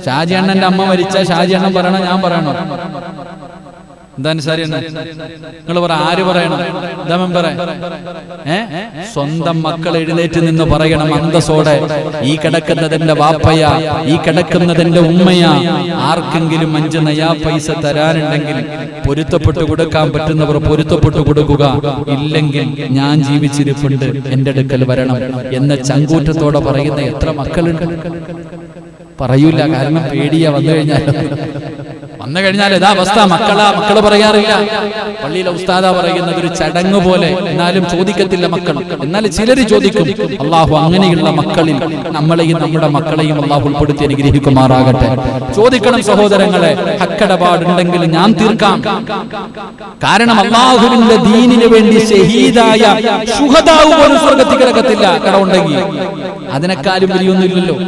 ഷാജി അണ്ണന്റെ അമ്മ മരിച്ച ഷാജി അണ്ണൻ പറയണോ ഞാൻ പറയണോ? എന്താ സാരി നിങ്ങൾ പറ, ആര് പറയണം? എന്താ മെമ്പറെ? സ്വന്തം മക്കൾ എഴുന്നേറ്റ് നിന്ന് പറയണം അന്തസ്സോടെ, ഈ കിടക്കുന്നതിന്റെ വാപ്പയാ, ഈ കിടക്കുന്നതിന്റെ ഉമ്മയാ, ആർക്കെങ്കിലും 5 നയാ പൈസ തരാനുണ്ടെങ്കിൽ പൊരുത്തപ്പെട്ടു കൊടുക്കാൻ പറ്റുന്നവർ പൊരുത്തപ്പെട്ടു കൊടുക്കുക, ഇല്ലെങ്കിൽ ഞാൻ ജീവിച്ചിരിപ്പുണ്ട്, എന്റെ അടുക്കൽ വരണം എന്ന ചങ്കൂറ്റത്തോടെ പറയുന്ന എത്ര മക്കളുണ്ട്? പറയൂല, കാരണം പേടിയാ. വന്നു കഴിഞ്ഞാൽ ഇതാ അവസ്ഥ. മക്കള് പറയാറില്ല. പള്ളിയിലെ ഉസ്താദാ പറയുന്നത് ഒരു ചടങ്ങ് പോലെ, എന്നാലും ചോദിക്കത്തില്ല മക്കൾ. എന്നാലും ചിലര് ചോദിക്കും. അള്ളാഹു അങ്ങനെയുള്ള മക്കളിൽ നമ്മളെയും നമ്മുടെ മക്കളെയും അള്ളാഹു ഉൾപ്പെടുത്തി അനുഗ്രഹിക്കുമാറാകട്ടെ. ചോദിക്കണം സഹോദരങ്ങളെ, ഹക്കടപാടുണ്ടെങ്കിൽ ഞാൻ തീർക്കാം. കാരണം അള്ളാഹുവിന്റെ ദീനിന് വേണ്ടി ഷഹീദായ ശുഹദാവ് പോലും സ്വർഗ്ഗത്തിൽ കിടക്കത്തില്ല കടമുണ്ടെങ്കിൽ. അതിനേക്കാളും വലിയൊന്നുമില്ലല്ലോ.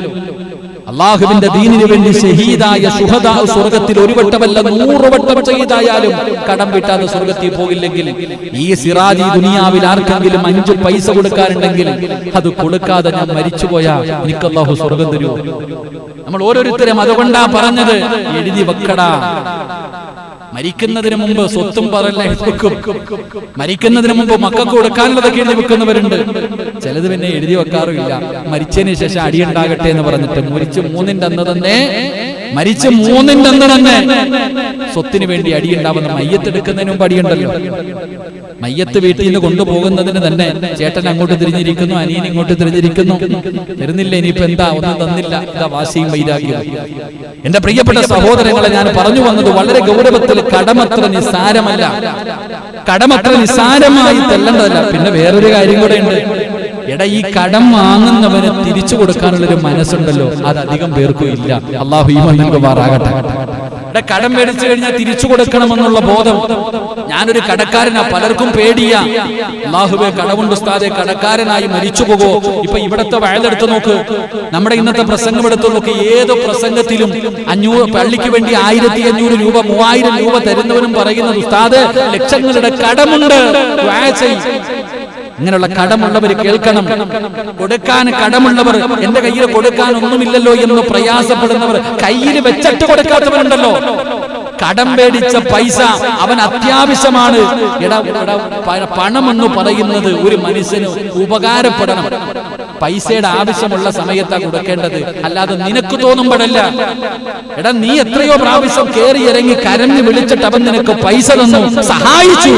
അള്ളാഹുവിന്റെ ദീനിന് വേണ്ടി ഷഹീദായ ശുഹദാ സ്വർഗ്ഗത്തിൽ 1 വട്ടമല്ല 100 വട്ടം ഷഹീദായാലും കടം വിട്ടാതെ സ്വർഗ്ഗത്തിൽ പോകില്ലെങ്കിൽ, ഈ സിറാജി ദുനിയാവിൽ ആർക്കെങ്കിലും 5 പൈസ കൊടുക്കാറുണ്ടെങ്കിൽ അത് കൊടുക്കാതെ ഞാൻ മരിച്ചുപോയാ എനിക്ക് അള്ളാഹു സ്വർഗ്ഗം തരുമോ? നമ്മൾ ഓരോരുത്തരും അതുകൊണ്ടാ പറഞ്ഞത്, എഴുതി വെക്കടാ. മരിക്കുന്നതിന് മുമ്പ് സ്വത്തും പറയല്ലേ വെക്കും. മരിക്കുന്നതിന് മുമ്പ് മക്കൾക്ക് കൊടുക്കാനുള്ളതൊക്കെ എഴുതി വെക്കുന്നവരുണ്ട്. ചിലത് പിന്നെ എഴുതി വെക്കാറില്ല. മരിച്ചതിന് ശേഷം അടിയുണ്ടാകട്ടെ എന്ന് പറഞ്ഞിട്ട് മരിച്ച് 3ന്റെ അന്ന് തന്നെ സ്വത്തിന് വേണ്ടി അടിയുണ്ടാവുന്ന. മയ്യത്തെടുക്കുന്നതിന് മുമ്പ് അടിയുണ്ടല്ലോ. മയ്യത്ത് വീട്ടിൽ നിന്ന് കൊണ്ടുപോകുന്നതിന് തന്നെ ചേട്ടൻ അങ്ങോട്ട് തിരിഞ്ഞിരിക്കുന്നു, അനിയൻ ഇങ്ങോട്ട് തിരിഞ്ഞിരിക്കുന്നു. തരുന്നില്ല, ഇനിയിപ്പോ എന്താ, ഒന്നും തന്നില്ല, ഇതാ വാശിയും വൈരാഗ്യവും. എന്റെ പ്രിയപ്പെട്ട സഹോദരങ്ങളെ, ഞാൻ പറഞ്ഞു വന്നത് വളരെ ഗൗരവത്തിൽ, കടമത്ര നിസ്സാരമല്ല. കടമത്ര നിസ്സാരമായി തെല്ലേണ്ടതല്ല. പിന്നെ വേറൊരു കാര്യം കൂടെ ഉണ്ട്. എടാ, ഈ കടം വാങ്ങുന്നവന് തിരിച്ചു കൊടുക്കാനുള്ളൊരു മനസ്സുണ്ടല്ലോ, അത് അധികം പേർക്കും ഇല്ല. അള്ളാഹു ഈമാൻ നൽകുമാറാകട്ടെ. കടം മേടിച്ചു കഴിഞ്ഞാൽ തിരിച്ചു കൊടുക്കണമെന്നുള്ള ബോധം. ഞാനൊരു കടക്കാരനാ, പലർക്കും പേടിയാ. അല്ലാഹുവേ, കടമുണ്ട് ഉസ്താദേ, കടക്കാരനായി മരിച്ചു പോകുമോ? ഇപ്പൊ ഇവിടത്തെ വയലെടുത്ത് നോക്ക്, നമ്മുടെ ഇന്നത്തെ പ്രസംഗം എടുത്തു നോക്ക്. ഏത് പ്രസംഗത്തിലും 500 പള്ളിക്ക് വേണ്ടി 1500 രൂപ 3000 രൂപ തരുന്നവനും പറയുന്നത്, ഉസ്താദ് ലക്ഷങ്ങളുടെ കടമുണ്ട്, ദുആ ചെയ്യ്. ഇങ്ങനെയുള്ള കടമുള്ളവർ കേൾക്കണം. കൊടുക്കാൻ കടമുള്ളവർ, എന്റെ കയ്യിൽ കൊടുക്കാൻ ഒന്നുമില്ലല്ലോ എന്ന് പ്രയാസപ്പെടുന്നവർ, കയ്യിൽ വെച്ചിട്ട് കൊടുക്കാത്തവരുണ്ടല്ലോ. കടം മേടിച്ച പൈസ അവൻ അത്യാവശ്യമാണ്. പണം എന്ന് പറയുന്നത് ഒരു മനുഷ്യന് ഉപകാരപ്പെടണം. പൈസയുടെ ആവശ്യമുള്ള സമയത്താ കൊടുക്കേണ്ടത്, അല്ലാതെ നിനക്ക് തോന്നുമ്പോഴല്ല. എടാ, നീ എത്രയോ പ്രാവശ്യം കയറി ഇറങ്ങി കരഞ്ഞു വിളിച്ചിട്ട് അവൻ നിനക്ക് പൈസ തന്നു, സഹായിച്ചു.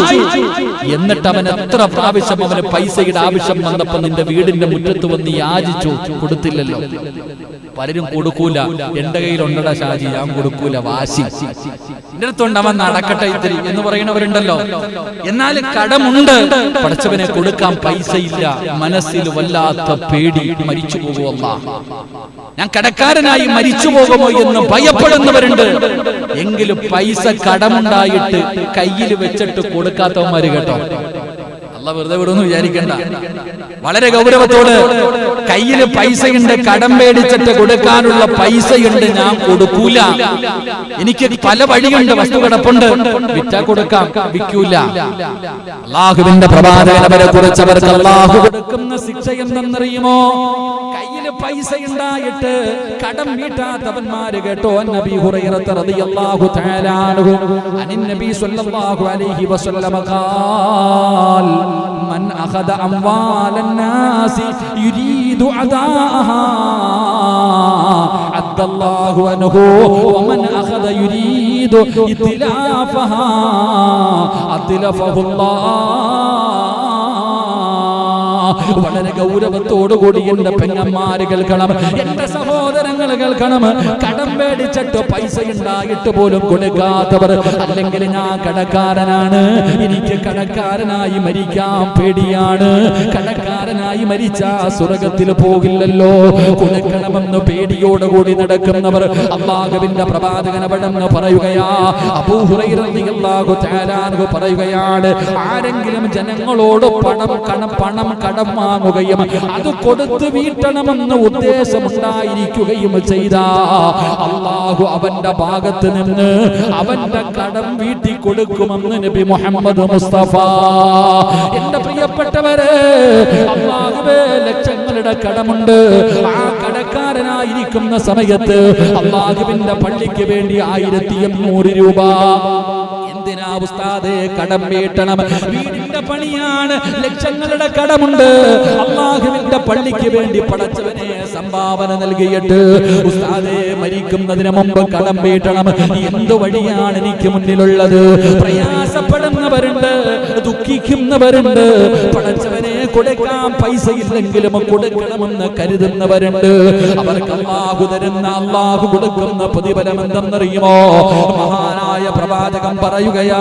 എന്നിട്ട് അവൻ എത്ര പ്രാവശ്യം അവന് പൈസയുടെ ആവശ്യം വന്നപ്പോ നിന്റെ വീടിന്റെ മുറ്റത്ത് വന്ന് യാചിച്ചു, കൊടുത്തില്ലല്ലോ. പലരും കൊടുക്കൂല. എന്റെ കയ്യിലുണ്ടടാ ഷാജി, ഞാൻ കൊടുക്കൂല, വാശി. എന്റെ അടുത്തുണ്ട്, അവൻ നടക്കട്ടെ ഇത്തിരി എന്ന് പറയുന്നവരുണ്ടല്ലോ. എന്നാൽ കടമുണ്ട്, പടച്ചവനെ കൊടുക്കാൻ പൈസയില്ല, മനസ്സിൽ വല്ലാത്ത പേടി, മരിച്ചു പോകുമല്ല, ഞാൻ കടക്കാരനായി മരിച്ചു പോകുമോ എന്ന് ഭയപ്പെടുന്നവരുണ്ട്. എങ്കിലും പൈസ കടമുണ്ടായിട്ട് കയ്യിൽ വെച്ചിട്ട് കൊടുക്കാത്തവന്മാര് കേട്ടോ, അല്ലാഹ് വെറുതെ വിടുമെന്ന് വിചാരിക്കണ്ട. വളരെ ഗൗരവത്തോട്, കയ്യിൽ പൈസയുണ്ട്, കടം മേടിച്ചിട്ട് കൊടുക്കാനുള്ള പൈസയുണ്ട്, ഞാൻ കൊടുക്കൂല. എനിക്ക് പല വഴിയുണ്ട്, വസ്തു കിടപ്പുണ്ട്, വിറ്റാ കൊടുക്കാം, വിൽക്കൂല. അല്ലാഹുവിന്റെ പ്രവാചകനെ കുറിച്ച് അവർക്ക് അല്ലാഹു കൊടുക്കുന്ന ശിക്ഷ എന്തെന്നറിയുമോ? കയ്യിൽ പൈസ ഉണ്ടായിട്ട് കടം വീട്ടാത്തവന്മാര് കേട്ടോ. നബി ഹുറൈറ റളിയല്ലാഹു തആല അൻഹു അനിൻ നബി സ്വല്ലല്ലാഹു അലൈഹി വസല്ലം ഖാൽ من أخذ أموال الناس يريد أداءها عد الله عنه ومن أخذ يريد إتلافها أتلفه الله. വളരെ ഗൗരവത്തോടുകൂടി എന്റെ പെങ്ങന്മാര് കേൾക്കണം, എന്റെ സഹോദരങ്ങൾ കേൾക്കണം. കടം മേടിച്ചിട്ട് പൈസ ഉണ്ടായിട്ട് പോലും കൊടുക്കാത്തവർ, അല്ലെങ്കിൽ ഞാൻ കടക്കാരനാണ്, എനിക്ക് കടക്കാരനായി മരിക്കാൻ പേടിയാണ്, കടക്കാരനായി മരിച്ച സ്വർഗ്ഗത്തിൽ പോകില്ലല്ലോ, കൊടുക്കണമെന്ന് പേടിയോടുകൂടി നടക്കുന്നവർ, അല്ലാഹുവിന്റെ പ്രവാചകൻ അവിടെന്ന് പറയുകയാ, അബൂ ഹുറൈറ റളിയല്ലാഹു തആല അൻഹു പറയുകയാണ്, ആരെങ്കിലും ജനങ്ങളോട് പണം കടം വാങ്ങുകയും അത് കൊടുത്തു വീട്ടണമെന്ന് ഉദ്ദേശമുണ്ടായിരിക്കുകയും ചെയ്ത, അല്ലാഹു അവന്റെ ഭാഗത്ത് നിന്ന് അവന്റെ കടം വീട്ടി കൊടുക്കുമെന്ന് നബി മുഹമ്മദ് മുസ്തഫ. എന്റെ പ്രിയപ്പെട്ടവരെ, അല്ലാഹുവേ, ലക്ഷങ്ങളുടെ കടമുണ്ട്. ആ കടക്കാരനായിരിക്കുന്ന സമയത്ത് അല്ലാഹുവിന്റെ പള്ളിക്ക് വേണ്ടി 1800 രൂപ എന്തിനാ ഉസ്താദേ കടം വീട്ടണം, വീടിന്റെ പണിയാണ്, ലക്ഷങ്ങളുടെ കടമുണ്ട്, അല്ലാഹുവിന്റെ പള്ളിക്ക് വേണ്ടി പടച്ചവനെ സംഭാവന നൽകിയിട്ട് ഉസ്താദേ മരിക്കുന്നതിന് മുമ്പ് കടം വീട്ടണം. എന്ത് വഴിയാണ് എനിക്ക് മുന്നിലുള്ളത്? പ്രയാസപ്പെടുന്നവരുണ്ട്, ദുഃഖിക്കുന്നവരുണ്ട്, പടച്ചവനെ കൊടുക്കാൻ പൈസ ഇല്ലെങ്കിലും കൊടുക്കണമെന്ന് കരുതുന്നവരുണ്ട്. അവർക്ക് അല്ലാഹു തരുന്ന, അല്ലാഹു കൊടുക്കുന്ന പ്രതിഫലം എന്തെന്നറിയുമോ? മഹാനായ പ്രവാചകൻ പറയുകയാ,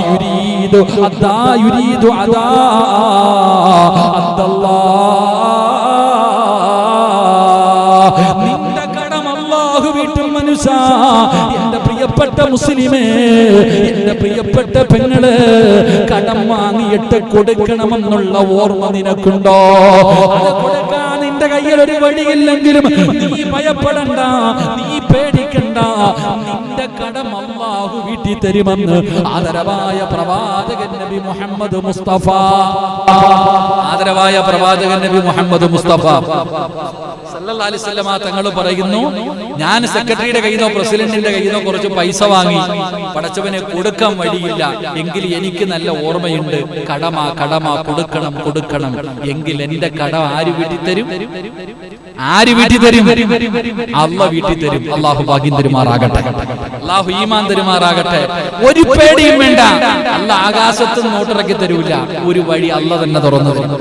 യുരീദു അദാ യുരീദു അദാ അല്ലാഹ്, നിന്റെ കടം അല്ലാഹു വീട്ടും മനുഷ്യ. എന്റെ പ്രിയപ്പെട്ട മുസ്ലിമേ, എന്റെ പ്രിയപ്പെട്ട പെങ്ങള്, കടം വാങ്ങിയിട്ട് കൊടുക്കണമെന്നുള്ള ഓർമ്മ നിനക്കുണ്ടോ? അത് കൊടുക്കാൻ നിന്റെ കയ്യിൽ ഒരു വഴിയില്ലെങ്കിലും നീ ഭയപ്പെടണ്ട, നീ പേടിക്കണ്ട. നിന്റെ കടം അല്ലാഹു വീട്ടി തരുമെന്ന് ആദരവായ പ്രവാചകൻ നബി മുഹമ്മദ് മുസ്തഫ, ആദരവായ പ്രവാചകൻ നബി മുഹമ്മദ് മുസ്തഫ സല്ലല്ലാഹു അലൈഹി വസല്ലമ തങ്ങൾ പറയുന്നു, ഞാൻ സെക്രട്ടറിയുടെ കയ്യിലോ പ്രസിഡന്റിന്റെ കയ്യിലോ കുറച്ച് പൈസ വാങ്ങി, പടച്ചവനെ കൊടുക്കാൻ വഴിയില്ല എങ്കിൽ എനിക്ക് നല്ല ഓർമ്മയുണ്ട്, കടമാ കടമാ കൊടുക്കണം കൊടുക്കണം എങ്കിൽ എന്റെ കടം ആര് വീട്ടി തരും? ആര് വീട്ടി തരും? അല്ലാഹു വീട്ടി തരും. അല്ലാഹു ഭാഗ്യം തരുമാറാകട്ടെ, അല്ലാഹു ഈമാൻ തരുമാറാകട്ടെ. ഒരു പേടിയും വേണ്ട, അല്ലാഹു ആകാശത്ത് നോട്ടിറക്കി തരൂല, ഒരു വഴി അല്ലാഹു തന്നെ തുറന്നു തരും.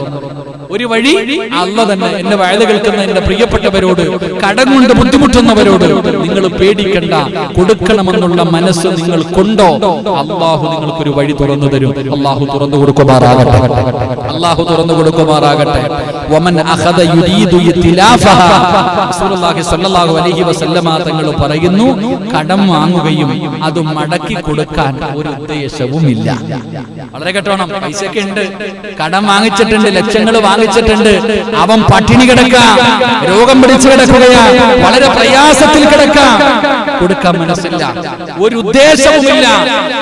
ഒരു വഴി അല്ലാഹു തന്നെ. എന്റെ വയല് കേൾക്കുന്ന എന്റെ പ്രിയപ്പെട്ടവരോട്, കടം കൊണ്ട് ബുദ്ധിമുട്ടുന്നവരോട് നിങ്ങൾ പേടിക്കണ്ട, കൊടുക്കണമെന്നുള്ള മനസ്സ് നിങ്ങൾ കൊണ്ടോ, അല്ലാഹു നിങ്ങൾക്കൊരു വഴി തുറന്നു തരും. അല്ലാഹു തുറന്നു കൊടുക്കുമാറാകട്ടെ, അല്ലാഹു തുറന്നു കൊടുക്കുമാറാകട്ടെ. വമൻ അഖദ യുരീദു ഇത്ലാഫഹ, റസൂലുള്ളാഹി സ്വല്ലല്ലാഹു അലൈഹി വസല്ലമ തങ്ങൾ പറയുന്നു, കടം വാങ്ങുകയും അത് മടക്കി കൊടുക്കാൻ ഒരു ഉദ്ദേശവുമില്ല. വളരെ കേട്ടോണം, പൈസയൊക്കെ ഉണ്ട്, കടം വാങ്ങിച്ചിട്ടുണ്ട്, ലക്ഷങ്ങൾ വാങ്ങിച്ചിട്ടുണ്ട്, അവൻ പട്ടിണി കിടക്കുക, രോഗം പിടിച്ചു കിടക്കുകയാ, വളരെ പ്രയാസത്തിൽ കിടക്കുക, കൊടുക്കാൻ മനസ്സില്ല, ഒരു ഉദ്ദേശവുമില്ല,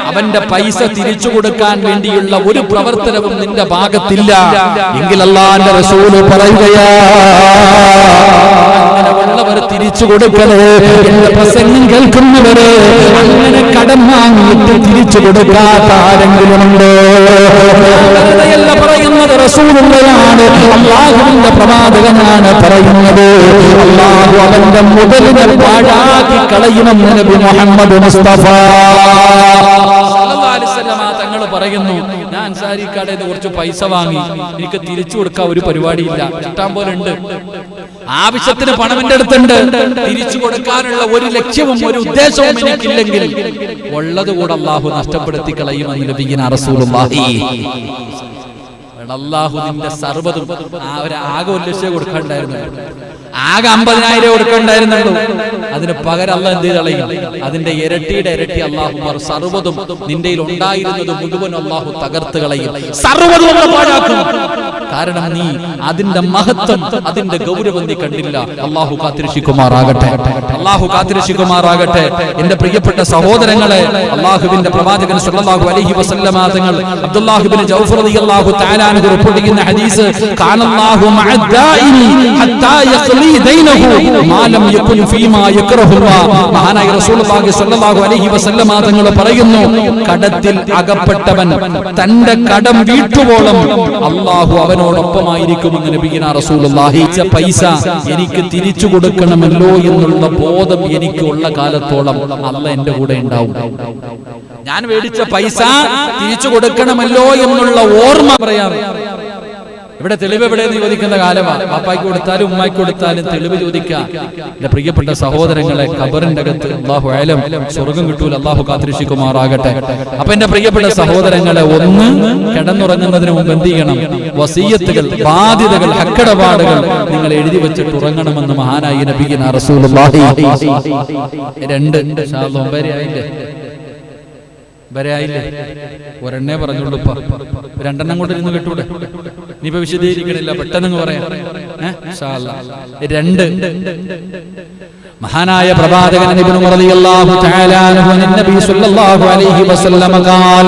അവന്റെ പൈസ തിരിച്ചു കൊടുക്കാൻ വേണ്ടിയുള്ള ഒരു പ്രവർത്തനവും നിന്റെ ഭാഗത്തില്ല എങ്കിൽ അല്ലാഹുവിന്റെ റസൂൽ പറയുകയാ, അങ്ങനെ ഉള്ളവർ തിരിച്ചു കൊടുക്കണേ. എന്റെ പ്രസംഗം കേൾക്കുന്നവര് അങ്ങനെ കടം വാങ്ങിയിട്ട് തിരിച്ചു കൊടുക്കാത്ത ആരെങ്കിലും ഉണ്ടോ? പറയുന്നത് റസൂലുള്ളാഹിയാണ്, അല്ലാഹുവിന്റെ പ്രവാചകനാണ് പറയുന്നത്. അല്ലാഹു അവന്റെ മുതലിനെ പാഴാക്കി കളയുമെന്ന് നബി മുഹമ്മദ് മുസ്തഫ സല്ലല്ലാഹു അലൈഹി വസല്ലം തങ്ങൾ പറയുന്നു, ഞാൻ അൻസാരിക്കടയിൽ നിന്ന് കുറച്ച് പൈസ വാങ്ങി, എനിക്ക് തിരിച്ചു കൊടുക്കാൻ ഒരു പരിപാടിയില്ല, ഇഷ്ടം പോലെ ഉണ്ട്, ആവശ്യത്തിന് പണം എന്റെ അടുത്തുണ്ട്, തിരിച്ചു കൊടുക്കാനുള്ള ഒരു ലക്ഷ്യവും ഒരു ഉദ്ദേശവും എനിക്കില്ലെങ്കിൽ ഉള്ളത് കൂടെ അല്ലാഹു നഷ്ടപ്പെടുത്തി കളയുമെന്ന് നബിയിന റസൂലുള്ളാഹി. അല്ലാഹു നിന്റെ സർവ്വതും ആകെ ഒരു ലക്ഷ്യം കൊടുക്കണ്ടായിരുന്നു, ആകെ 50,000 കൊടുക്കണ്ടായിരുന്നുള്ളൂ, അതിന് പകരം അല്ലാഹു എന്ത് കളയും? അതിന്റെ ഇരട്ടിയുടെ ഇരട്ടി അല്ലാഹു സർവ്വതും നിന്റെ ഉണ്ടായിരുന്നത് മുഴുവൻ അല്ലാഹു തകർത്ത് കളയും, സർവ്വതും പാഴാക്കും. കാരണം നീ അതിന്റെ മഹത്വം, അതിന്റെ ഗൗരവം നീ കണ്ടില്ല. അല്ലാഹു കാത്തിരക്ഷിക്കുമാറാകട്ടെ, അല്ലാഹു കാത്തിരക്ഷിക്കുമാറാകട്ടെ. എന്റെ പ്രിയപ്പെട്ട സഹോദരങ്ങളെ, അല്ലാഹുവിന്റെ പ്രവാചകൻ സല്ലല്ലാഹു അലൈഹി വസല്ലമ തങ്ങൾ അബ്ദുല്ലാഹ് ഇബ്നു ജൗഫ് റളിയല്ലാഹു തആല അൻഹു റിപ്പോർട്ട് ചെയ്യുന്ന ഹദീസ്, ഖാനല്ലാഹു മഅദ്ദാഇനി ഹത്താ യഖ്ലി ദൈനഹു മാ ലം യകുൻ ഫീമാ യക്റഹുല്ലാഹ്. മഹാനായ റസൂലുള്ളാഹി സ്വല്ലല്ലാഹു അലൈഹി വസല്ലമ തങ്ങൾ പറയുന്നു, കടത്തിൽ അകപ്പെട്ടവൻ തന്റെ കടം വീട്ടുവോളം അല്ലാഹു അവനോടൊപ്പമായിരിക്കുമെന്ന് നബിയിന റസൂലുള്ളാഹി. പൈസ എനിക്ക് തിരിച്ചു കൊടുക്കണമല്ലോ എന്നുള്ള ബോധം എനിക്ക് ഉള്ള കാലത്തോളം അല്ലാഹ് എന്റെ കൂടെ ഉണ്ടാവും. ഞാൻ മേടിച്ച പൈസ തിരിച്ചു കൊടുക്കണമല്ലോ എന്നുള്ള ഓർമ്മ പറയാം. ഇവിടെ തെളിവ് എവിടെയെന്ന് ചോദിക്കുന്ന കാലമാണ്. പാപ്പായ്ക്ക് കൊടുത്താലും ഉമ്മായ്ക്ക് കൊടുത്താലും തെളിവ് ചോദിക്കാം. എന്റെ പ്രിയപ്പെട്ട സഹോദരങ്ങളെ, ഖബറിന്റെ അകത്ത് അല്ലാഹു അലം സ്വർഗം കിട്ടൂല, അല്ലാഹു കാത്തിരക്ഷിക്കുമാറാകട്ടെ. അപ്പൊ എന്റെ പ്രിയപ്പെട്ട സഹോദരങ്ങളെ, ഒന്ന് കിടന്നുറങ്ങുന്നതിന് മുമ്പ് എന്ത് ചെയ്യണം? വസിയ്യത്തുകൾ, ബാധ്യതകൾ, ഹക്കടപാടുകൾ നിങ്ങൾ എഴുതി വെച്ചിട്ട് ഉറങ്ങണമെന്ന് മഹാനായ നബിയിന റസൂലുള്ളാഹി. 2 ഇൻഷാ അല്ലാഹ് ആയില്ലേ? വരെയായില്ലേ? ഒരെണ്ണേ പറഞ്ഞുള്ളൂ. ഇപ്പൊ 2 കൊണ്ട് ഇരുന്ന് കേട്ടൂടെ? ഇനിയിപ്പോ വിശദീകരിക്കണില്ല, പെട്ടെന്ന് പറയാം. 2 മഹാനായ പ്രവാചകൻ ഇബ്നു ഉമർ റളിയല്ലാഹു തആല അൻഹു നബി സല്ലല്ലാഹു അലൈഹി വസല്ലം ഖാൽ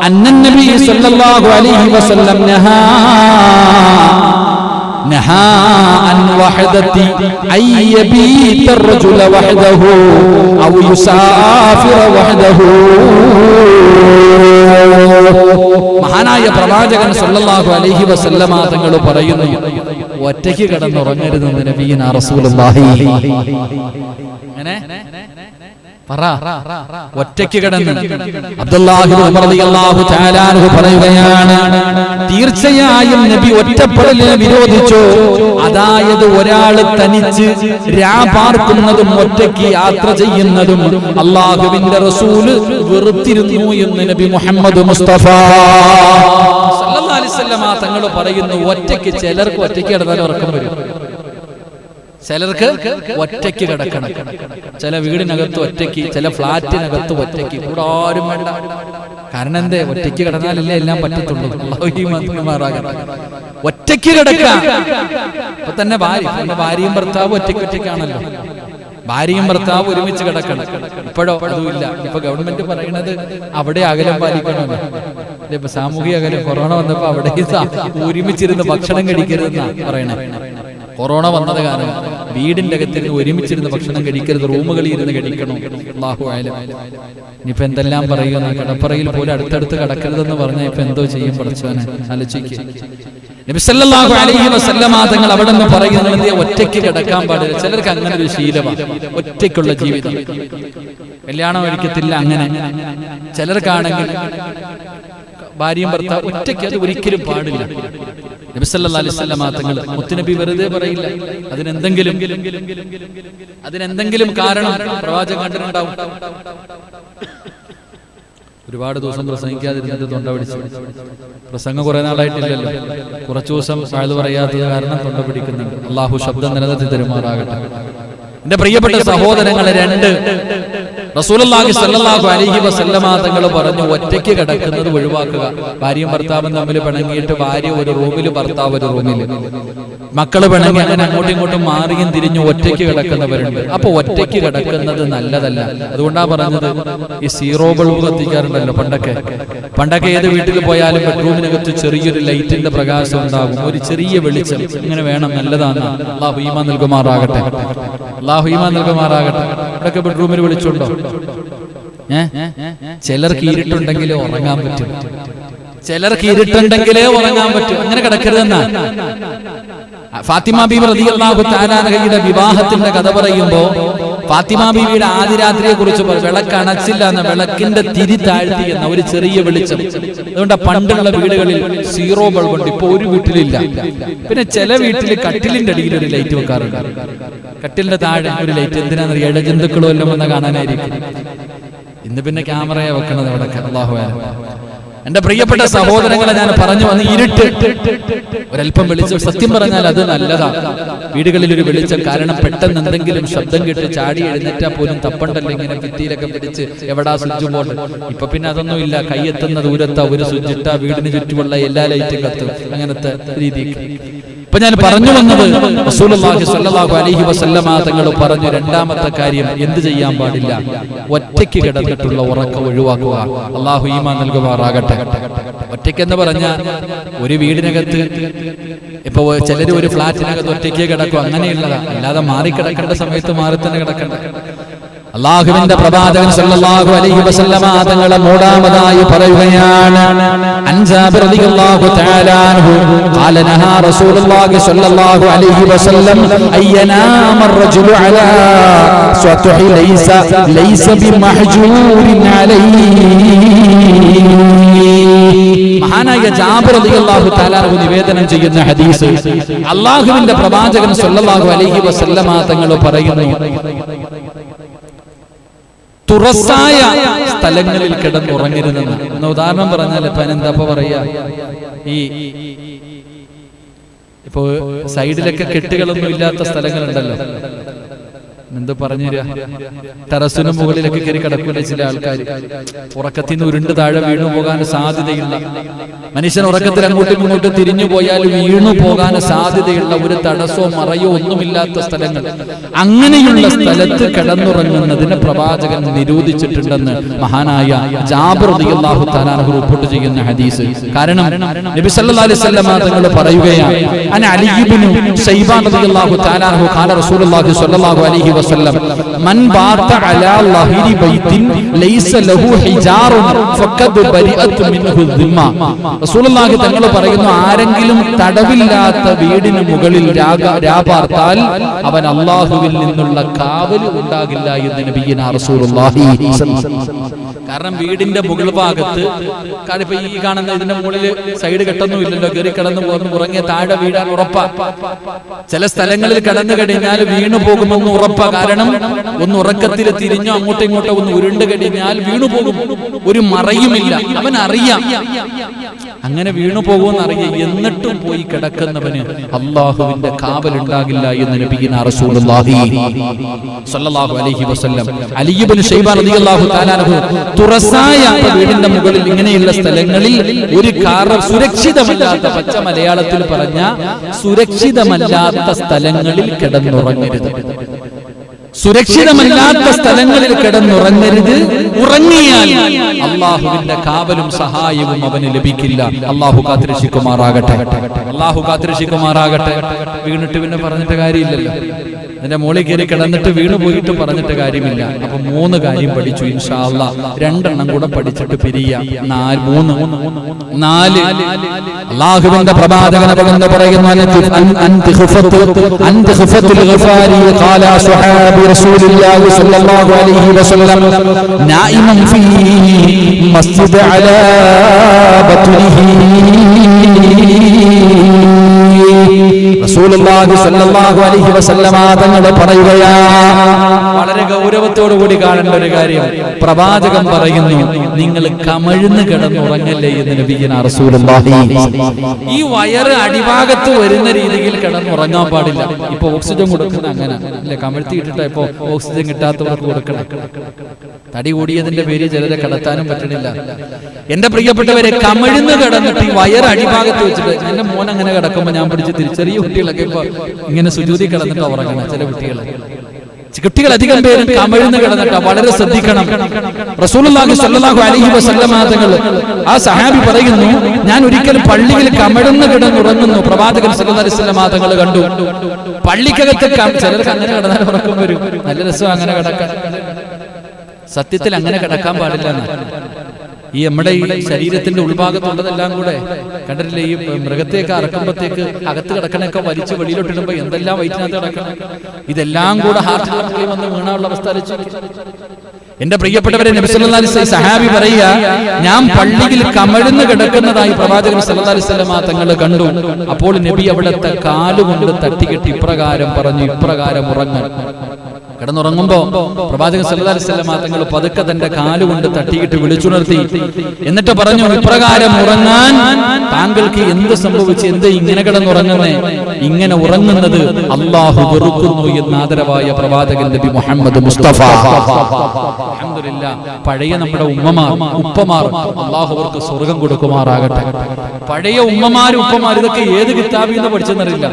അന്ന നബി സല്ലല്ലാഹു അലൈഹി വസല്ലം നഹാ അൻ الوحدة أن يبيت الرجل وحده أو يسافر وحده. മഹാനായ പ്രവാചകൻ സല്ലല്ലാഹു അലൈഹി വസല്ലമ തങ്ങൾ പറയുന്നു, ഒറ്റയ്ക്ക് കിടന്നുറങ്ങരുതെന്ന് നബിയുനാ റസൂലുള്ളാഹി. അങ്ങനെ ഒറ്റയ്ക്ക് കിടന്ന് അബ്ദുല്ലാഹി ഇബ്നു ഉമർ റളിയല്ലാഹു തആല അൻഹു പറയുകയാണ്, തീർച്ചയായും നബി ഒറ്റപ്പെടലിനെ വിരോധിച്ചു. അതായത് ഒരാൾ തനിച്ച് രാപാർക്കുന്നതും ഒറ്റയ്ക്ക് യാത്ര ചെയ്യുന്നതും അല്ലാഹുവിന്റെ റസൂല് വെറുത്തിരുന്നു എന്ന് നബി മുഹമ്മദ് മുസ്തഫ സല്ലല്ലാഹു അലൈഹി വസല്ലം തങ്ങൾ പറയുന്നു. ഒറ്റയ്ക്ക് ചിലർക്ക് ഒറ്റയ്ക്ക് കിടന്നാൽ ഉറക്കം വരും, ചിലർക്ക് ഒറ്റയ്ക്ക് കിടക്കണം. ചില വീടിനകത്ത് ഒറ്റയ്ക്ക്, ചില ഫ്ലാറ്റിനകത്ത് ഒറ്റയ്ക്ക്, കൂടെ ആരും വേണ്ട. കാരണം എന്തേ? ഒറ്റയ്ക്ക് കിടന്നാലല്ലേ എല്ലാം പറ്റത്തുള്ളൂ. ഒറ്റയ്ക്ക് കിടക്കാം. ഇപ്പൊ തന്നെ ഭാര്യയും ഭർത്താവും ഒറ്റയ്ക്കാണല്ലോ. ഭാര്യയും ഭർത്താവും ഒരുമിച്ച് കിടക്കണം. ഇപ്പോഴോ അതുമില്ല. ഇപ്പൊ ഗവൺമെന്റ് പറയുന്നത് അവിടെ അകലം പാലിക്കണമെന്ന്. ഇപ്പൊ സാമൂഹിക അകലം കൊറോണ വന്നപ്പോ അവിടെ ഒരുമിച്ചിരുന്ന് ഭക്ഷണം കഴിക്കരുതെന്നാ പറയണേ. കൊറോണ വന്നത് കാരണം വീടിന്റെ അകത്തിരുന്ന് ഒരുമിച്ചിരുന്ന് ഭക്ഷണം കഴിക്കരുത്, റൂമുകളിൽ ഇരുന്ന് കഴിക്കണം. അല്ലാഹു അഅലം. ഇനിയിപ്പോ എന്തെല്ലാം പറയുന്ന, കടപ്പറയിൽ പോലും അടുത്തടുത്ത് കിടക്കരുതെന്ന് പറഞ്ഞാൽ ഇപ്പൊ എന്തോ ചെയ്യും പഠിച്ചവനെ ആലോചിക്കുക. നബി സല്ലല്ലാഹു അലൈഹി വസല്ലമ തങ്ങൾ അവിടെ നിന്ന് പറയുന്നത് ഒറ്റയ്ക്ക് കിടക്കാൻ പാടില്ല. ചിലർക്ക് അങ്ങനെ ഒരു ശീലമാണ്, ഒറ്റയ്ക്കുള്ള ജീവിതം. കല്യാണം ഒരിക്കത്തില്ല അങ്ങനെ. ചിലർക്കാണെങ്കിൽ ഭാര്യയും ഭർത്താവ് ഒറ്റയ്ക്ക്, അത് ഒരിക്കലും പാടില്ല. നബി സല്ലല്ലാഹു അലൈഹി വസല്ലമ തങ്ങൾ മുത്തുനബി വെറുതെ പറയില്ല. അതിനെന്തെങ്കിലും കാരണം പ്രവാചകൻ കണ്ടിട്ടുണ്ടാവും. ഒരുപാട് ദിവസം പ്രസംഗിക്കാതിരുന്നിട്ട് തൊണ്ട പിടിച്ചു. പ്രസംഗം കുറെ നാളായിട്ടില്ലല്ലോ, കുറച്ചു ദിവസം സായത് പറയാത്തത് കാരണം തൊണ്ട പിടിക്കുന്നുണ്ട്. അള്ളാഹു ശബ്ദം നിലനിർത്തി തരുമാറാകട്ടെ. എന്റെ പ്രിയപ്പെട്ട സഹോദരങ്ങളെ, റസൂലുള്ളാഹി സ്വല്ലല്ലാഹു അലൈഹി വസല്ലമ തങ്ങൾ പറഞ്ഞു, ഒറ്റയ്ക്ക് കിടക്കുന്നത് ഒഴിവാക്കുക. ഭാര്യയും ഭർത്താവും തമ്മിൽ പിണങ്ങിയിട്ട് ഭാര്യ ഒരു റൂമിൽ, ഭർത്താവ് ഒരു റൂമിൽ, മക്കള് പിണങ്ങി അങ്ങനെ അങ്ങോട്ടും ഇങ്ങോട്ടും മാറിയും തിരിഞ്ഞു ഒറ്റയ്ക്ക് കിടക്കുന്നവരുണ്ട്. അപ്പൊ ഒറ്റയ്ക്ക് കിടക്കുന്നത് നല്ലതല്ല. അതുകൊണ്ടാ പറഞ്ഞത്, ഈ സീറോ ബൾബ് കത്തിക്കാറുണ്ടല്ലോ പണ്ടൊക്കെ ഏത് വീട്ടിൽ പോയാലും ബെഡ്റൂമിനകത്ത് ചെറിയൊരു ലൈറ്റിന്റെ പ്രകാശം ഉണ്ടാകും, ഒരു ചെറിയ വെളിച്ചം. ഇങ്ങനെ വേണം, നല്ലതാണ്. അല്ലാഹു ഈമാൻ നൽകുമാറാകട്ടെ, അല്ലാഹു ഈമാൻ നൽകുമാറാകട്ടെ. ഇവിടൊക്കെ ബെഡ്റൂമിൽ വിളിച്ചുണ്ടോ? ചിലർക്ക് ഇരുട്ടുണ്ടെങ്കിലേ ഉറങ്ങാൻ പറ്റും, ചിലർക്ക് ഇരുട്ടുണ്ടെങ്കിലേ ഉറങ്ങാൻ പറ്റും. അങ്ങനെ കിടക്കരുതെന്നാ ഫാത്തിമ ബീവി റളിയല്ലാഹു തആല അൻഹയുടെ വിവാഹത്തിന്റെ കഥ പറയുമ്പോ ഫാത്തിമ ബീവിയുടെ ആദ്യ രാത്രിയെ കുറിച്ച് വിളക്കണച്ചില്ല എന്ന, വിളക്കിന്റെ തിരി താഴ്ത്തി എന്ന ഒരു ചെറിയ വെളിച്ചം. അതുകൊണ്ട് പണ്ടുള്ള വീടുകളിൽ സീറോ ബൾബ് ഉണ്ട്, ഇപ്പൊ ഒരു വീട്ടിലില്ല. പിന്നെ ചില വീട്ടിൽ കട്ടിലിന്റെ അടിയിൽ ഒരു ലൈറ്റ് വെക്കാറുണ്ട്, കട്ടിലിന്റെ താഴെ ഒരു ലൈറ്റ്. എന്തിനാണെന്ന് ഇഴജന്തുക്കളും എല്ലാം വന്ന് കാണാനായിരിക്കും. ഇന്ന് പിന്നെ ക്യാമറയെ വെക്കണത് അവിടെ. അല്ലാഹു അഅലം. എന്റെ പ്രിയപ്പെട്ട സഹോദരങ്ങളെ, ഞാൻ പറഞ്ഞു വന്ന് ഇരുട്ട്, ഒരല്പം വെളിച്ചം. സത്യം പറഞ്ഞാൽ അത് നല്ലതാണ്, വീടുകളിൽ ഒരു വെളിച്ചം. കാരണം പെട്ടെന്ന് എന്തെങ്കിലും ശബ്ദം കേട്ട് ചാടി എഴുന്നേറ്റാൽ പോലും തപ്പണ്ടല്ലോ ഇങ്ങനെ ഭിത്തിയിലൊക്കെ പിടിച്ച് എവിടാ സ്വിച്ച് ബോർഡ്. ഇപ്പൊ പിന്നെ അതൊന്നും ഇല്ല, കൈയെത്തുന്ന ദൂരത്താ ഒരു സ്വിച്ച് ഇട്ടാ വീടിന് ചുറ്റുമുള്ള എല്ലാ ലൈറ്റും കത്തും. അങ്ങനത്തെ രീതി. ഇപ്പൊ ഞാൻ പറഞ്ഞു വന്നത്, റസൂലുള്ളാഹി സ്വല്ലല്ലാഹു അലൈഹി വസല്ലമ തങ്ങൾ പറഞ്ഞു, രണ്ടാമത്തെ കാര്യം എന്ത് ചെയ്യാൻ പാടില്ല? ഒറ്റയ്ക്ക് കിടന്നിട്ടുള്ള ഉറക്കം ഒഴിവാക്കുക. അല്ലാഹു ഈമാൻ നൽകുമാറാകട്ടെ. ഒറ്റയ്ക്കെന്ന് പറഞ്ഞാൽ ഒരു വീടിനകത്ത്, ഇപ്പൊ ചിലര് ഒരു ഫ്ലാറ്റിനകത്ത് ഒറ്റയ്ക്ക് കിടക്കും, അങ്ങനെയുള്ളതാ. അല്ലാതെ മാറിക്കിടക്കേണ്ട സമയത്ത് മാറി തന്നെ കിടക്കണ്ട. അല്ലാഹുവിന്റെ പ്രവാചകൻ സല്ലല്ലാഹു അലൈഹി വസല്ലമ തങ്ങളെ മൂന്നാമതായി പറയുകയാണ്, അൻജാബിർ റളിയല്ലാഹു തആല അൻഹു ഖാല നഹാ റസൂലുള്ളാഹി സ്വല്ലല്ലാഹു അലൈഹി വസല്ലം അയ്യനാമ الرجل على سطح ليس بمحجور عليه. മഹാനായ ജാബിർ റളിയല്ലാഹു തആല അൻഹു നിവേദനം ചെയ്യുന്ന ഹദീസ്, അല്ലാഹുവിന്റെ പ്രവാചകൻ സല്ലല്ലാഹു അലൈഹി വസല്ലമ തങ്ങൾ പറയുന്നു, തുറസായ സ്ഥലങ്ങളിൽ കിടന്നുറങ്ങരുതെന്ന്. എന്ന ഉദാഹരണം പറഞ്ഞാൽ ഇപ്പൊ എന്താ പറയാ, ഈ ഇപ്പൊ സൈഡിലൊക്കെ കെട്ടുകളൊന്നും ഇല്ലാത്ത സ്ഥലങ്ങളുണ്ടല്ലോ, എന്ത് പറഞ്ഞു തരാ, ടെറസിന് മുകളിലൊക്കെ കയറി കിടക്കുന്ന ചില ആൾക്കാർ, ഉറക്കത്തിൽ നിന്ന് ഉരുണ്ട് താഴെ വീണു പോകാൻ സാധ്യതയില്ല. മനുഷ്യൻ ഉറക്കത്തിൽ അങ്ങോട്ടും ഇങ്ങോട്ടും തിരിഞ്ഞു പോയാൽ വീണു പോകാൻ സാധ്യതയുള്ള ഒരു തടസ്സമോ മറയോ ഒന്നുമില്ലാത്ത സ്ഥലങ്ങൾ, അങ്ങനെയുള്ള സ്ഥലത്ത് കിടന്നുറങ്ങുന്നതിന് പ്രവാചകൻ നിരോധിച്ചിട്ടുണ്ടെന്ന് മഹാനായ ജാബിർ റളിയല്ലാഹു തആല അൻഹു റിപ്പോർട്ട് ചെയ്യുന്ന ഹദീസ്. കാരണം നബി സല്ലല്ലാഹു അലൈഹി വസല്ലം തങ്ങൾ പറയുകയാണ്, അന അലി ഇബ്നു ശൈബാൻ റളിയല്ലാഹു തആല അൻഹു ഖാല റസൂലുള്ളാഹി സ്വല്ലല്ലാഹു അലൈഹി വസല്ലം മൻ ബാത അലാ ലഹിരി ബൈത്തിൻ ലൈസ ലഹു ഹിജാറുൻ ഫഖദ് ബരിഅത് മിൻഹു ദിമ്മ. റസൂലുള്ളാഹി തങ്ങൾ പറയുന്നു, ആരെങ്കിലും തടവില്ലാത്ത വീടിന് മുകളിൽ രാപാർത്താൽ അവൻ അല്ലാഹുവിൽ നിന്നുള്ള കാവൽ ഉണ്ടാകില്ല എന്ന് നബിയിനാ റസൂലുള്ളാഹി. കാരണം വീടിന്റെ മുകൾ ഭാഗത്ത് ഇപ്പൊ ഈ കാണുന്ന ഇതിന്റെ മുകളിൽ സൈഡ് കെട്ടൊന്നും ഇല്ലല്ലോ, കയറി കിടന്നു പോകുന്നു ഉറങ്ങിയ താഴെ വീഴാൻ ഉറപ്പാ. ചില സ്ഥലങ്ങളിൽ കിടന്നു കഴിഞ്ഞാൽ വീണു പോകുമെന്ന് ഉറപ്പാ. കാരണം ഒന്ന് ഉറക്കത്തിൽ തിരിഞ്ഞോ അങ്ങോട്ടും ഇങ്ങോട്ടോ ഒന്ന് ഉരുണ്ട് കഴിഞ്ഞാൽ വീണു പോകും, ഒരു മറയുമില്ല, അവൻ അറിയാം അങ്ങനെ വീണു പോകുമെന്ന് അറിയാം. എന്നിട്ടും പോയി കിടക്കുന്നവന് അള്ളാഹുവിന്റെ കാവൽ ഉണ്ടാകില്ല എന്ന് നബിയിനാ റസൂലുള്ളാഹി സ്വല്ലല്ലാഹു അലൈഹി വസല്ലം. അലി ഇബ്നു ശൈബാൻ റളിയല്ലാഹു തആല അൻഹു തുറസായ വീടിന്റെ മുകളിൽ ഇങ്ങനെയുള്ള സ്ഥലങ്ങളിൽ ഒരു കാറ് സുരക്ഷിതമല്ലാത്ത, പച്ച മലയാളത്തിൽ പറഞ്ഞ സുരക്ഷിതമല്ലാത്ത സ്ഥലങ്ങളിൽ കിടന്നുറങ്ങരുത്. സുരക്ഷിതമല്ലാത്ത സ്ഥലങ്ങളിൽ കിടന്നുറങ്ങരുത്. ഉറങ്ങിയാൽ അള്ളാഹുവിന്റെ കാവലും സഹായവും അവന് ലഭിക്കില്ല. അള്ളാഹു കാത്തിരക്ഷിക്കുമാറാകട്ടെ, അള്ളാഹു കാത്തിരക്ഷിക്കുമാറാകട്ടെ. വീണിട്ട് പിന്നെ പറഞ്ഞിട്ട് കാര്യമില്ലല്ലോ, അതിന്റെ മുകളിൽ കയറി കിടന്നിട്ട് വീണു പോയിട്ട് പറഞ്ഞിട്ട് കാര്യമില്ല. അപ്പൊ 3 കാര്യം പഠിച്ചു. ഇൻഷാ അല്ലാഹ് 2 കൂടെ പഠിച്ചിട്ട് പിരിയാം. 4 അള്ളാഹുവിന്റെ പ്രവാചകനെ എന്ന് പറയുന്നു, റസൂലുള്ളാഹി സ്വല്ലല്ലാഹു അലൈഹി വസല്ലം നായിമൻ ഫീ മസ്ജിദ് അലാ ബത്നിഹി. റസൂലുള്ളാഹി സ്വല്ലല്ലാഹു അലൈഹി വസല്ലം തങ്ങൾ പറയുകയാണ്, വളരെ ഗൗരവത്തോടു കൂടി കാണേണ്ട ഒരു കാര്യം. പ്രവാചകൻ പറയുന്നു, നിങ്ങൾ കമഴ്ന്ന് കിടന്നുറങ്ങല്ലേ എന്ന് നബിയിനാ റസൂലുള്ളാഹി. ഈ വയറ് അടിഭാഗത്ത് വരുന്ന രീതിയിൽ കിടന്നുറങ്ങാൻ പാടില്ല. ഇപ്പൊ ഓക്സിജൻ കൊടുക്കുന്ന അങ്ങനെ അല്ലെ, കമഴ്ത്തിയിട്ടിട്ട് ഇപ്പൊ ഓക്സിജൻ കിട്ടാത്തവർക്ക് കൊടുക്കണം. തടി കൂടിയതിന്റെ പേര് ചിലരെ കിടത്താനും പറ്റണില്ല. എന്റെ പ്രിയപ്പെട്ടവരെ, കമഴ്ന്ന് കിടന്നിട്ട് ഈ വയറ് അടിഭാഗത്ത് വെച്ചിട്ട്, എന്റെ മോൻ അങ്ങനെ കിടക്കുമ്പോ ഞാൻ പിടിച്ച് ചെറിയ കുട്ടികളൊക്കെ ഇപ്പൊ ഇങ്ങനെ സുജൂദി കിടന്നിട്ട് ഉറങ്ങണം. ചില കുട്ടികൾ അധികം പേരും കമഴ്ന്ന് കിടന്നിട്ട് വളരെ ശ്രദ്ധിക്കണം. റസൂലുള്ളാഹി സ്വല്ലല്ലാഹു അലൈഹി വസല്ലം തങ്ങൾ ആ സഹാബി പറയുന്നു, ഞാൻ ഒരിക്കൽ പള്ളിയിൽ കമഴ്ന്ന് കിടന്നുറങ്ങുന്നു. പ്രവാചകൻ സ്വല്ലല്ലാഹു അലൈഹി വസല്ലം തങ്ങൾ കണ്ടു. പള്ളിക്കകത്ത് ചിലർക്ക് അങ്ങനെ കിടന്നാൽ ഉറക്കം വരും. നല്ല രസം അങ്ങനെ കിടക്കാൻ. സത്യത്തിൽ അങ്ങനെ കിടക്കാൻ പാടില്ല. ഈ നമ്മുടെ ഈ ശരീരത്തിന്റെ ഉൾഭാഗത്തുള്ളതെല്ലാം കൂടെ കണ്ടിട്ടില്ലേ, ഈ മൃഗത്തേക്ക് അറക്കുമ്പോഴത്തേക്ക് അകത്ത് കിടക്കണൊക്കെ വലിച്ച് വെളിയിലോട്ടിടുമ്പോ എന്തെല്ലാം വയറ്റിനകത്ത് കിടക്കണം. ഇതെല്ലാം കൂടെ ഹാർട്ടിൽ വന്ന് വീണാനുള്ള അവസ്ഥ അലച്ചു. എന്റെ പ്രിയപ്പെട്ടവരെ, നബി സല്ലല്ലാഹു അലൈഹി വസല്ലം സഹാബി പറയുക, ഞാൻ പള്ളിയിൽ കമഴ്ന്ന് കിടക്കുന്നതായി പ്രവാചകൻ സല്ലല്ലാഹു അലൈഹി വസല്ലം തങ്ങൾ കണ്ടു. അപ്പോൾ നബി അവിടുത്തെ കാലുകൊണ്ട് തട്ടിക്കെട്ടി ഇപ്രകാരം പറഞ്ഞു, ഇപ്രകാരം ഉറങ്ങാൻ. കിടന്നുറങ്ങുമ്പോ പ്രവാചകൻ സല്ലല്ലാഹു അലൈഹി വസല്ലം തങ്ങൾ പതുക്കെ തന്റെ കാലുകൊണ്ട് തട്ടിയിട്ട് വിളിച്ചുണർത്തി. എന്നിട്ട് പറഞ്ഞു, ഇപ്രകാരം ഉറങ്ങാൻ താങ്കൾക്ക് എന്ത് സംഭവിച്ചു? എന്ത് ഇങ്ങനെ കിടന്നുറങ്ങുന്നേ? ഇങ്ങനെ ഉറങ്ങുന്നത് അല്ലാഹു വെറുക്കുന്നു എന്ന് ആദരവായ പ്രവാചകൻ നബി മുഹമ്മദ് മുസ്തഫ. അൽഹംദുലില്ലാഹ്, പഴയ നമ്മുടെ ഉമ്മമാർ ഉപ്പമാർ അല്ലാഹു അവർക്ക് സ്വർഗ്ഗം കൊടുക്കുമാറാകട്ടെ. പഴയ ഉമ്മമാരും ഉപ്പമാരും ഇതൊക്കെ ഏത് കിതാബിൽ നിന്ന് പഠിച്ചെന്നറിയില്ല.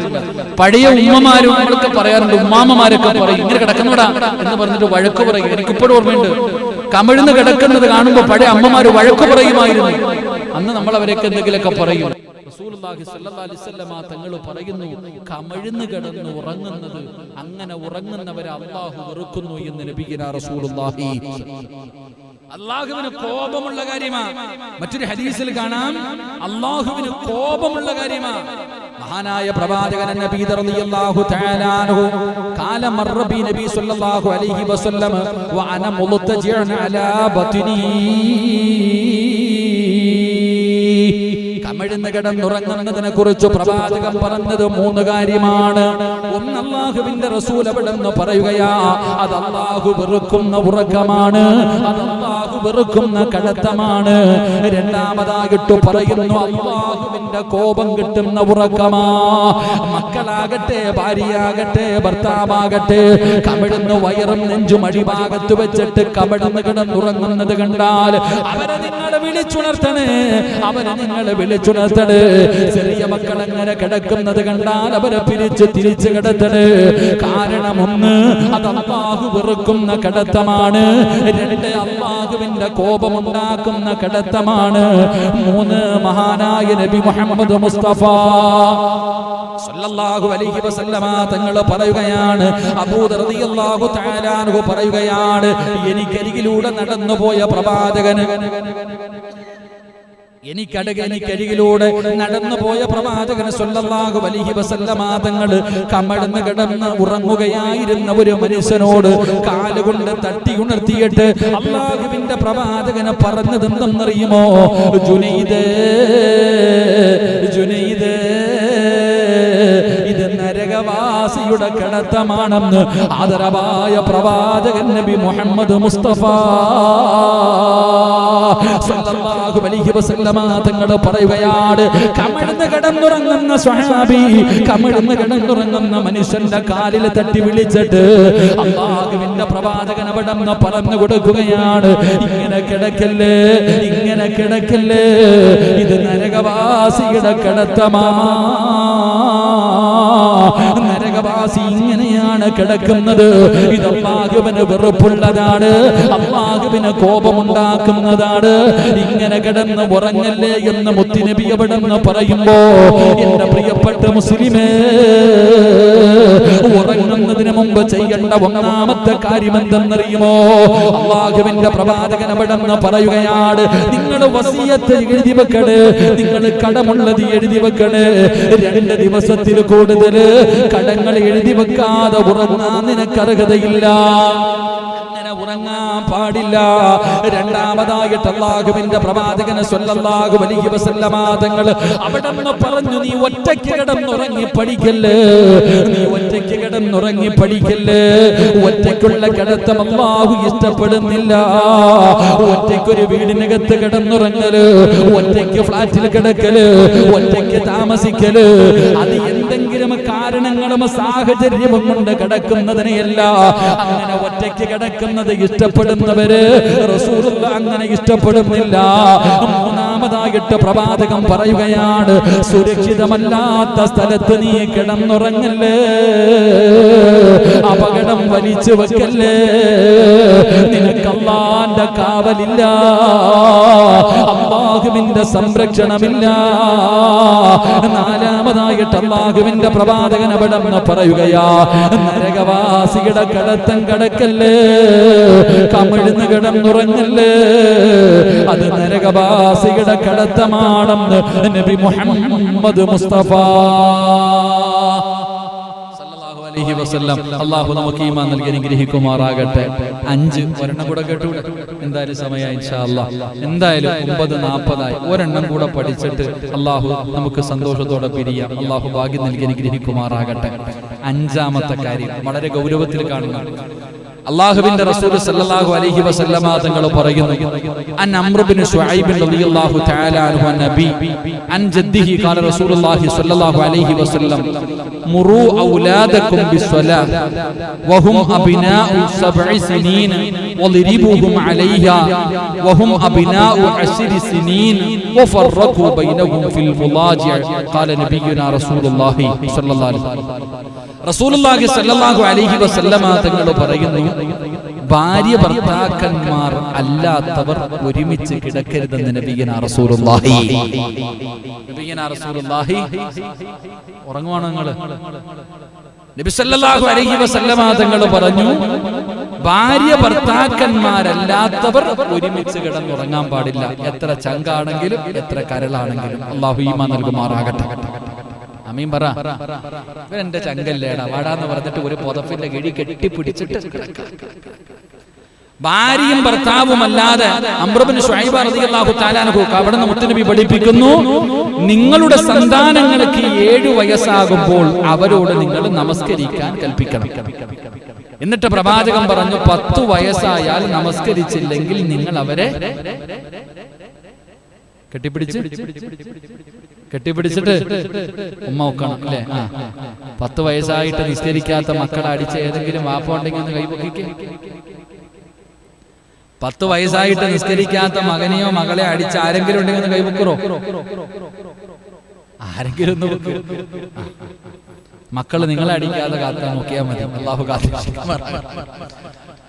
പഴയ ഉമ്മമാരും അവർക്ക് പറയാറുണ്ട്, ഉമ്മാമ്മമാരൊക്കെ പറയും ഇങ്ങനെ കിടക്കുന്നവടാ എന്ന് പറഞ്ഞിട്ട് വഴക്ക് പറയും. എനിക്കിപ്പോഴും ഓർമ്മയുണ്ട്, കമിഴ്ന്ന് കിടക്കുന്നത് കാണുമ്പോൾ പഴയ അമ്മമാര് വഴക്ക് പറയുമായിരുന്നു. അന്ന് നമ്മൾ അവരൊക്കെ എന്തെങ്കിലുമൊക്കെ പറയും. റസൂലുള്ളാഹി സ്വല്ലല്ലാഹു അലൈഹി വസല്ലം തങ്ങൾ പറയുന്നു, കമിഴ്ന്ന് കിടന്ന് ഉറങ്ങുന്നത്, അങ്ങനെ ഉറങ്ങുന്നവരെ അല്ലാഹു വെറുക്കുന്നു എന്ന് നബിയിനാ റസൂലുള്ളാഹി. അല്ലാഹുവിന് കോപമുള്ള കാര്യമാണ്. മറ്റൊരു ഹദീസിൽ കാണാം, അല്ലാഹുവിന് കോപമുള്ള കാര്യമാണ്. മഹാനായ പ്രവാചകൻ നബി റളിയല്ലാഹു തആല അൻഹു ഖാല മർറ ബി നബി സ്വല്ലല്ലാഹു അലൈഹി വസല്ലം വ അന മുൽതജിഅൻ അലാ ബത്നി. കമിഴ്ന്ന് കിടന്നുറങ്ങുന്നതിനെ കുറിച്ച് പ്രവാചകൻ പറഞ്ഞത് 3 കാര്യമാണ്. ഒന്ന്, അല്ലാഹുവിന്റെ റസൂൽ അവിടെന്ന് പറയുകയാ, അത് അല്ലാഹു വെറുക്കുന്ന ഉറക്കമാണ്, അത് അല്ലാഹു വെറുക്കുന്ന കടത്തമാണ്. രണ്ടാമതായിട്ട് പറയുന്നു, അല്ലാഹുവിന്റെ കോപം കിട്ടുന്ന ഉറക്കമാ. മക്കളാകട്ടെ, ഭാര്യയാകട്ടെ, ഭർത്താവാകട്ടെ, കമിഴ്ന്ന് വയറും നെഞ്ചും അടിഭാഗത്ത് വെച്ചിട്ട് കമിഴ്ന്ന് കിടന്നുറങ്ങുന്നത് കണ്ടാൽ അവരെ നിങ്ങൾ വിളിച്ചുണർത്തണേ, അവരെ നിങ്ങൾ വിളിച്ചുണർത്തണേ. ചെറിയ മക്കൾ അങ്ങനെ കിടക്കുന്നത് കണ്ടാൽ അവരെ തിരിച്ച് കിടത്തണേ. കാരണം ഒന്ന്, അത് അല്ലാഹു വെറുക്കുന്ന കിടത്തമാണ്. 2, അല്ലാഹുവിന്റെ കോപമുണ്ടാക്കുന്ന കിടത്തമാണ്. 3, മഹാനായ നബി മുഹമ്മദ് മുസ്തഫ സല്ലല്ലാഹു അലൈഹി വസല്ലമ തങ്ങൾ പറയുകയാണ്, അബൂദർ റളിയല്ലാഹു തആല അൻഹു പറയുകയാണ്, എനിക്കരികിലൂടെ നടന്നുപോയ പ്രവാചകന്, എനിക്കരികിലൂടെ നടന്നുപോയ പ്രവാചകന് സല്ലല്ലാഹു അലൈഹി വസല്ലമ തങ്ങൾ കമിഴ്ന്ന് കിടന്ന് ഉറങ്ങുകയായിരുന്ന ഒരു മനുഷ്യനോട് കാലുകൊണ്ട് തട്ടി ഉണർത്തിയിട്ട് അല്ലാഹുവിന്റെ പ്രവാചകന് പറഞ്ഞത് എന്തെന്നറിയുമോ? ജുനൈദേ, ജുനൈദേ, ഇത് നരകവാസിയുടെ കിടത്തമാണെന്ന് ആദരവായ പ്രവാചകൻ നബി മുഹമ്മദ് മുസ്തഫ സല്ലല്ലാഹു അലൈഹി വസല്ലമ തങ്ങൾ പറയുകയാണ്, കമിഴ്ന്ന് കിടന്നുറങ്ങുന്ന സ്വഹാബി, കമിഴ്ന്ന് കിടന്നുറങ്ങുന്ന മനുഷ്യന്റെ കാലിൽ തട്ടി വിളിച്ചിട്ട് അല്ലാഹുവിന്റെ പ്രവാചകൻ അവിടെന്ന് പറഞ്ഞു കൊടുക്കുകയാണ്, ഇങ്ങനെ കിടക്കല്ലേ, ഇങ്ങനെ കിടക്കല്ലേ, ഇത് നരകവാസിയുടെ കിടത്തമാ. നരകവാസി ഇങ്ങനെയാണ് കിടക്കുന്നത്. ഇത് അല്ലാഹുവിന് വെറുപ്പുള്ളതാണ്, അല്ലാഹുവിന് കോപമുണ്ടാക്കുന്നതാണ്. ഇങ്ങനെ കിടന്ന് ഉറങ്ങല്ലേ എന്ന് മുത്തുനബി അവിടെന്ന് പറയുമ്പോ, എന്റെ പ്രിയപ്പെട്ട മുസ്ലിമേ, ഉറങ്ങുന്നതിന് മുമ്പ് ചെയ്യേണ്ട ഒന്നാമത്തെ കാര്യം എന്തെന്നറിയുമോ? അല്ലാഹുവിന്റെ പ്രവാചകൻ അവിടെന്ന് പറയുകയാണ്, നിങ്ങൾ വസിയത്ത് എഴുതി വെക്കണേ, നിങ്ങൾ കടമുള്ളത് എഴുതി വെക്കണേ. 2 ദിവസത്തിൽ കൂടുതൽ കടങ്ങൾ എഴുതി വെക്കാതെ ഉറങ്ങാൻ നിനക്ക് അർഹതയില്ല, അങ്ങനെ ഉറങ്ങാൻ പാടില്ല. രണ്ടാമതായിട്ട് അല്ലാഹുവിന്റെ പ്രവാചകൻ സല്ലല്ലാഹു അലൈഹി വസല്ലമ തങ്ങൾ അവിടെന്ന് പറഞ്ഞു, നീ ഒറ്റയ്ക്ക് കിടന്നുറങ്ങി പഠിക്കല്ലേ, നീ ഒറ്റയ്ക്ക് കിടന്നുറങ്ങി പഠിക്കല്ലേ. ഒറ്റയ്ക്കുള്ള കിടത്തം അല്ലാഹു ഇഷ്ടപ്പെടുന്നില്ല. ഒറ്റയ്ക്കൊരു വീടിനകത്ത് കിടന്നുറങ്ങല്, ഒറ്റയ്ക്ക് ഫ്ലാറ്റിൽ കിടക്കല്, ഒറ്റയ്ക്ക് താമസിക്കല്, അത് എന്തെങ്കിലും കാരണങ്ങളും സാഹചര്യവും കൊണ്ട് കിടക്കുന്നതിനെയല്ല. അങ്ങനെ ഒറ്റയ്ക്ക് കിടക്കുന്നത് ഇഷ്ടപ്പെടുന്നവര് റസൂലുള്ള അങ്ങനെ ഇഷ്ടപ്പെടുന്നില്ല. മൂന്നാമതായിട്ട് പ്രവാചകൻ പറയുകയാണ്, സുരക്ഷിതമല്ലാത്ത സ്ഥലത്ത് നീ കിടന്നുറങ്ങല്ലേ, അപകടം വലിച്ചു വെക്കല്ലേ, നിനക്ക് അല്ലാഹുവിന്റെ കാവലില്ല, അല്ലാഹുവിന്റെ സംരക്ഷണമില്ല. നാലാമതായിട്ട് അല്ലാഹുവിന്റെ പ്രവാചകൻ അവിടെ പറയുകയാ, നരകവാസിയുടെ കിടത്തം കിടക്കല്ലേ, കമിഴ്ന്ന് കിടന്നുറങ്ങല്ലേ, അത് നരകവാസിയുടെ കിടത്തമാണെന്ന് നബി മുഹമ്മദ് മുസ്തഫ അലൈഹി വസല്ലം. അല്ലാഹു നമുക്ക് ഈമാൻ നൽകി അനുഗ്രഹിക്കുമാറാകട്ടെ. 5 ഒരെണ്ണം കൂടെ കേട്ടൂടെ? എന്തായാലും സമയമായി ഇൻഷാ അല്ലാഹ്. എന്തായാലും 9:40 ഒരെണ്ണം കൂടെ പഠിച്ചിട്ട് അല്ലാഹു നമുക്ക് സന്തോഷത്തോടെ പിരിയാം. അല്ലാഹു ഭാഗ്യം നൽകി അനുഗ്രഹിക്കുമാറാകട്ടെ. 5ാമത്തെ കാര്യം വളരെ ഗൗരവത്തിൽ കാണണം. അല്ലാഹുവിന്റെ റസൂൽ സല്ലല്ലാഹു അലൈഹി വസല്ലമ തങ്ങൾ പറയുന്നു, അൻ അംർ ഇബ്നു ശുഐബ് റളിയല്ലാഹു തആല അൻഹു നബി അൻ ജദ്ദിഹി ഖാല റസൂലുള്ളാഹി സ്വല്ലല്ലാഹു അലൈഹി വസല്ലം മുറു ഔലാദകും ബിസ്സലാത്ത് വഹും അബ്നാഉ 7 സിനീൻ വളിരിബുഹും അലൈഹാ വഹും അബ്നാഉ 10 സിനീൻ വഫറഖു ബൈനഹും ഫിൽ മുളാജിഅ ഖാല നബിയുനാ റസൂലുള്ളാഹി സ്വല്ലല്ലാഹു അലൈഹി വസല്ലം. റസൂലുള്ളാഹി സ്വല്ലല്ലാഹു അലൈഹി വസല്ലമ തങ്ങൾ പറയുന്നു, ഭാര്യ ഭർത്താക്കന്മാർ അല്ലാത്തവർ ഒരുമിച്ച് കിടക്കരുതെന്ന് നബിയുനാ റസൂലുള്ളാഹി. നബിയുനാ റസൂലുള്ളാഹി ഉറങ്ങുവാണോ നിങ്ങള്? നബി സല്ലല്ലാഹു അലൈഹി വസല്ലമ തങ്ങൾ പറഞ്ഞു, ഭാര്യ ഭർത്താക്കന്മാരല്ലാത്തവർ ഒരുമിച്ച് കിടന്നുറങ്ങാൻ പാടില്ല. എത്ര ചങ്കാണെങ്കിലും എത്ര കരളാണെങ്കിലും. അല്ലാഹു ഈമാൻ നൽകുമാറാകട്ടെ. അമീൻ പറ. എന്റെ ചങ്കല്ലേടാ വാടാന്ന് പറഞ്ഞിട്ട് ഒരു പുതപ്പിന്റെ കിഴി കെട്ടിപ്പിടിച്ചിട്ട് ഭാര്യയും ഭർത്താവുമല്ലാതെ അംർ ഇബ്നു ശുഐബ റളിയല്ലാഹു തആല അൻഹു അവിടുന്ന് മുത്തുനബി പഠിപ്പിക്കുന്നു, നിങ്ങളുടെ സന്താനങ്ങൾക്ക് 7 വയസ്സാകുമ്പോൾ അവരോട് നിങ്ങൾ നമസ്കരിക്കാൻ കൽപ്പിക്കണം. എന്നിട്ട് പ്രവാചകൻ പറഞ്ഞു, 10 വയസ്സായാൽ നമസ്കരിച്ചില്ലെങ്കിൽ നിങ്ങൾ അവരെ കെട്ടിപ്പിടിച്ചിട്ട് ഉമ്മ വെക്കണം അല്ലേ? 10 വയസ്സായിട്ട് നിസ്കരിക്കാത്ത മക്കളെ അടിച്ച ഏതെങ്കിലും വാപ്പ ഉണ്ടെങ്കിൽ ഒന്ന് കൈപൊക്കിക്കേ. 10 വയസ്സായിട്ട് നിസ്കരിക്കാത്ത മകനെയോ മകളെ അടിച്ച ആരെങ്കിലും ഉണ്ടെങ്കിൽ ഒന്ന് കൈപൊക്കറോ? ആരെങ്കിലും ഒന്ന് വെക്കൂ. മക്കള് നിങ്ങളെ അടിക്കാതെ കാത്താ നോക്കിയാൽ മതി. അല്ലാഹു കാത്തിരക്ഷിക്കുമാർ.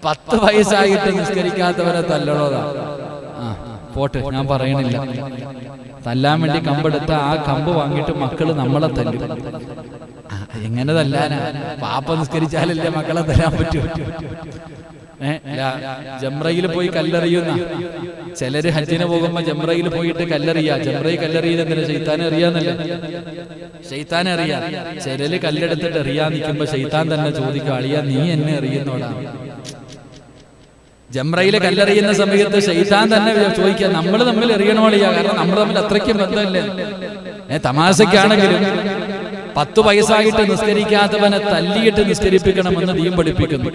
10 വയസ്സായിട്ട് നിസ്കരിക്കാത്തവരെ തല്ലണോതാ. പോട്ടെ, ഞാൻ പറയണില്ല. തല്ലാൻ വേണ്ടി കമ്പെടുത്ത ആ കമ്പ് വാങ്ങിയിട്ട് മക്കള് നമ്മളെ തല്ലും. എങ്ങനെ തല്ലാനാ? പാപ്പ നിസ്കരിച്ചാലല്ലേ മക്കളെ തല്ലാൻ പറ്റൂ. ജംറയിൽ പോയി കല്ലെറിയുന്ന ചിലര് ഹജ്ജിന് പോകുമ്പോ ജംറയിൽ പോയിട്ട് കല്ലെറിയാ. ജംറയിൽ കല്ലെറിയുന്നതിന് ശൈത്താനെ അറിയാന്നല്ലേ? ശൈത്താനെ അറിയാം. ചിലര് കല്ലെടുത്തിട്ട് എറിയാൻ നിൽക്കുമ്പോ ശൈത്താൻ തന്നെ ചോദിക്കും, അളിയാ നീ എന്നെ എറിയുന്നോടാ. ജംറയിലെ കല്ലെറിയുന്ന സമയത്ത് ശൈത്താൻ തന്നെ ചോദിക്കുക, നമ്മൾ തമ്മിൽ എറിയണോളിയാ, കാരണം നമ്മൾ തമ്മിൽ അത്രയ്ക്കും ബന്ധമല്ലേ. തമാശയ്ക്കാണെങ്കിലും 10 വയസ്സായിട്ട് നിസ്കരിക്കാത്തവനെ തല്ലിയിട്ട് നിസ്കരിപ്പിക്കണമെന്ന് ദീൻ പഠിപ്പിക്കുന്നു.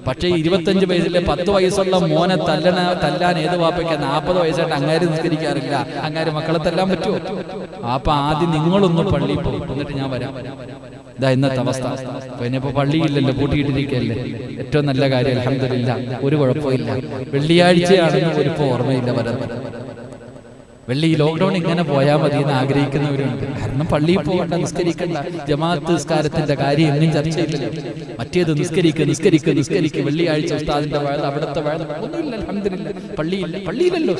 പക്ഷേ 25 വയസ്സിലെ 10 വയസ്സുള്ള മോനെ തല്ലാൻ ഏത് വാപ്പയ്ക്ക് 40 വയസ്സായിട്ട് അങ്ങാര് നിസ്കരിക്കാറില്ല. അങ്ങാര് മക്കളെ തല്ലാൻ പറ്റുമോ? അപ്പൊ ആദ്യം നിങ്ങളൊന്ന് പള്ളിയിൽ പോകും, എന്നിട്ട് ഞാൻ വരാം. ഇതാ ഇന്നത്തെ അവസ്ഥ. പിന്നെ ഇപ്പൊ പള്ളിയില്ലല്ലോ, പൂട്ടിയിട്ടിരിക്കല്ലേ. ഏറ്റവും നല്ല കാര്യം, അൽഹംദുലില്ലാ, ഒരു കുഴപ്പമില്ല. വെള്ളിയാഴ്ചയാണെന്ന് ഒരു ഓർമ്മയില്ല വരാൻ. വെള്ളി ലോക്ക്ഡൌൺ ഇങ്ങനെ പോയാൽ മതി എന്ന് ആഗ്രഹിക്കുന്നവരുണ്ട്. കാരണം പള്ളിയിൽ പോകണ്ട, നിസ്കരിക്കണ്ട, ജമാഅത്ത് നിസ്കാരത്തിന്റെ കാര്യം എന്നും ചർച്ചയില്ലല്ലോ. മറ്റേത് നിസ്കരിക്കുക. വെള്ളിയാഴ്ച ഉസ്താദിന്റെ വേള, അവിടുത്തെ വേള ഒന്നുമില്ല. അൽഹംദുലില്ലാ, പള്ളിയിലല്ലോ.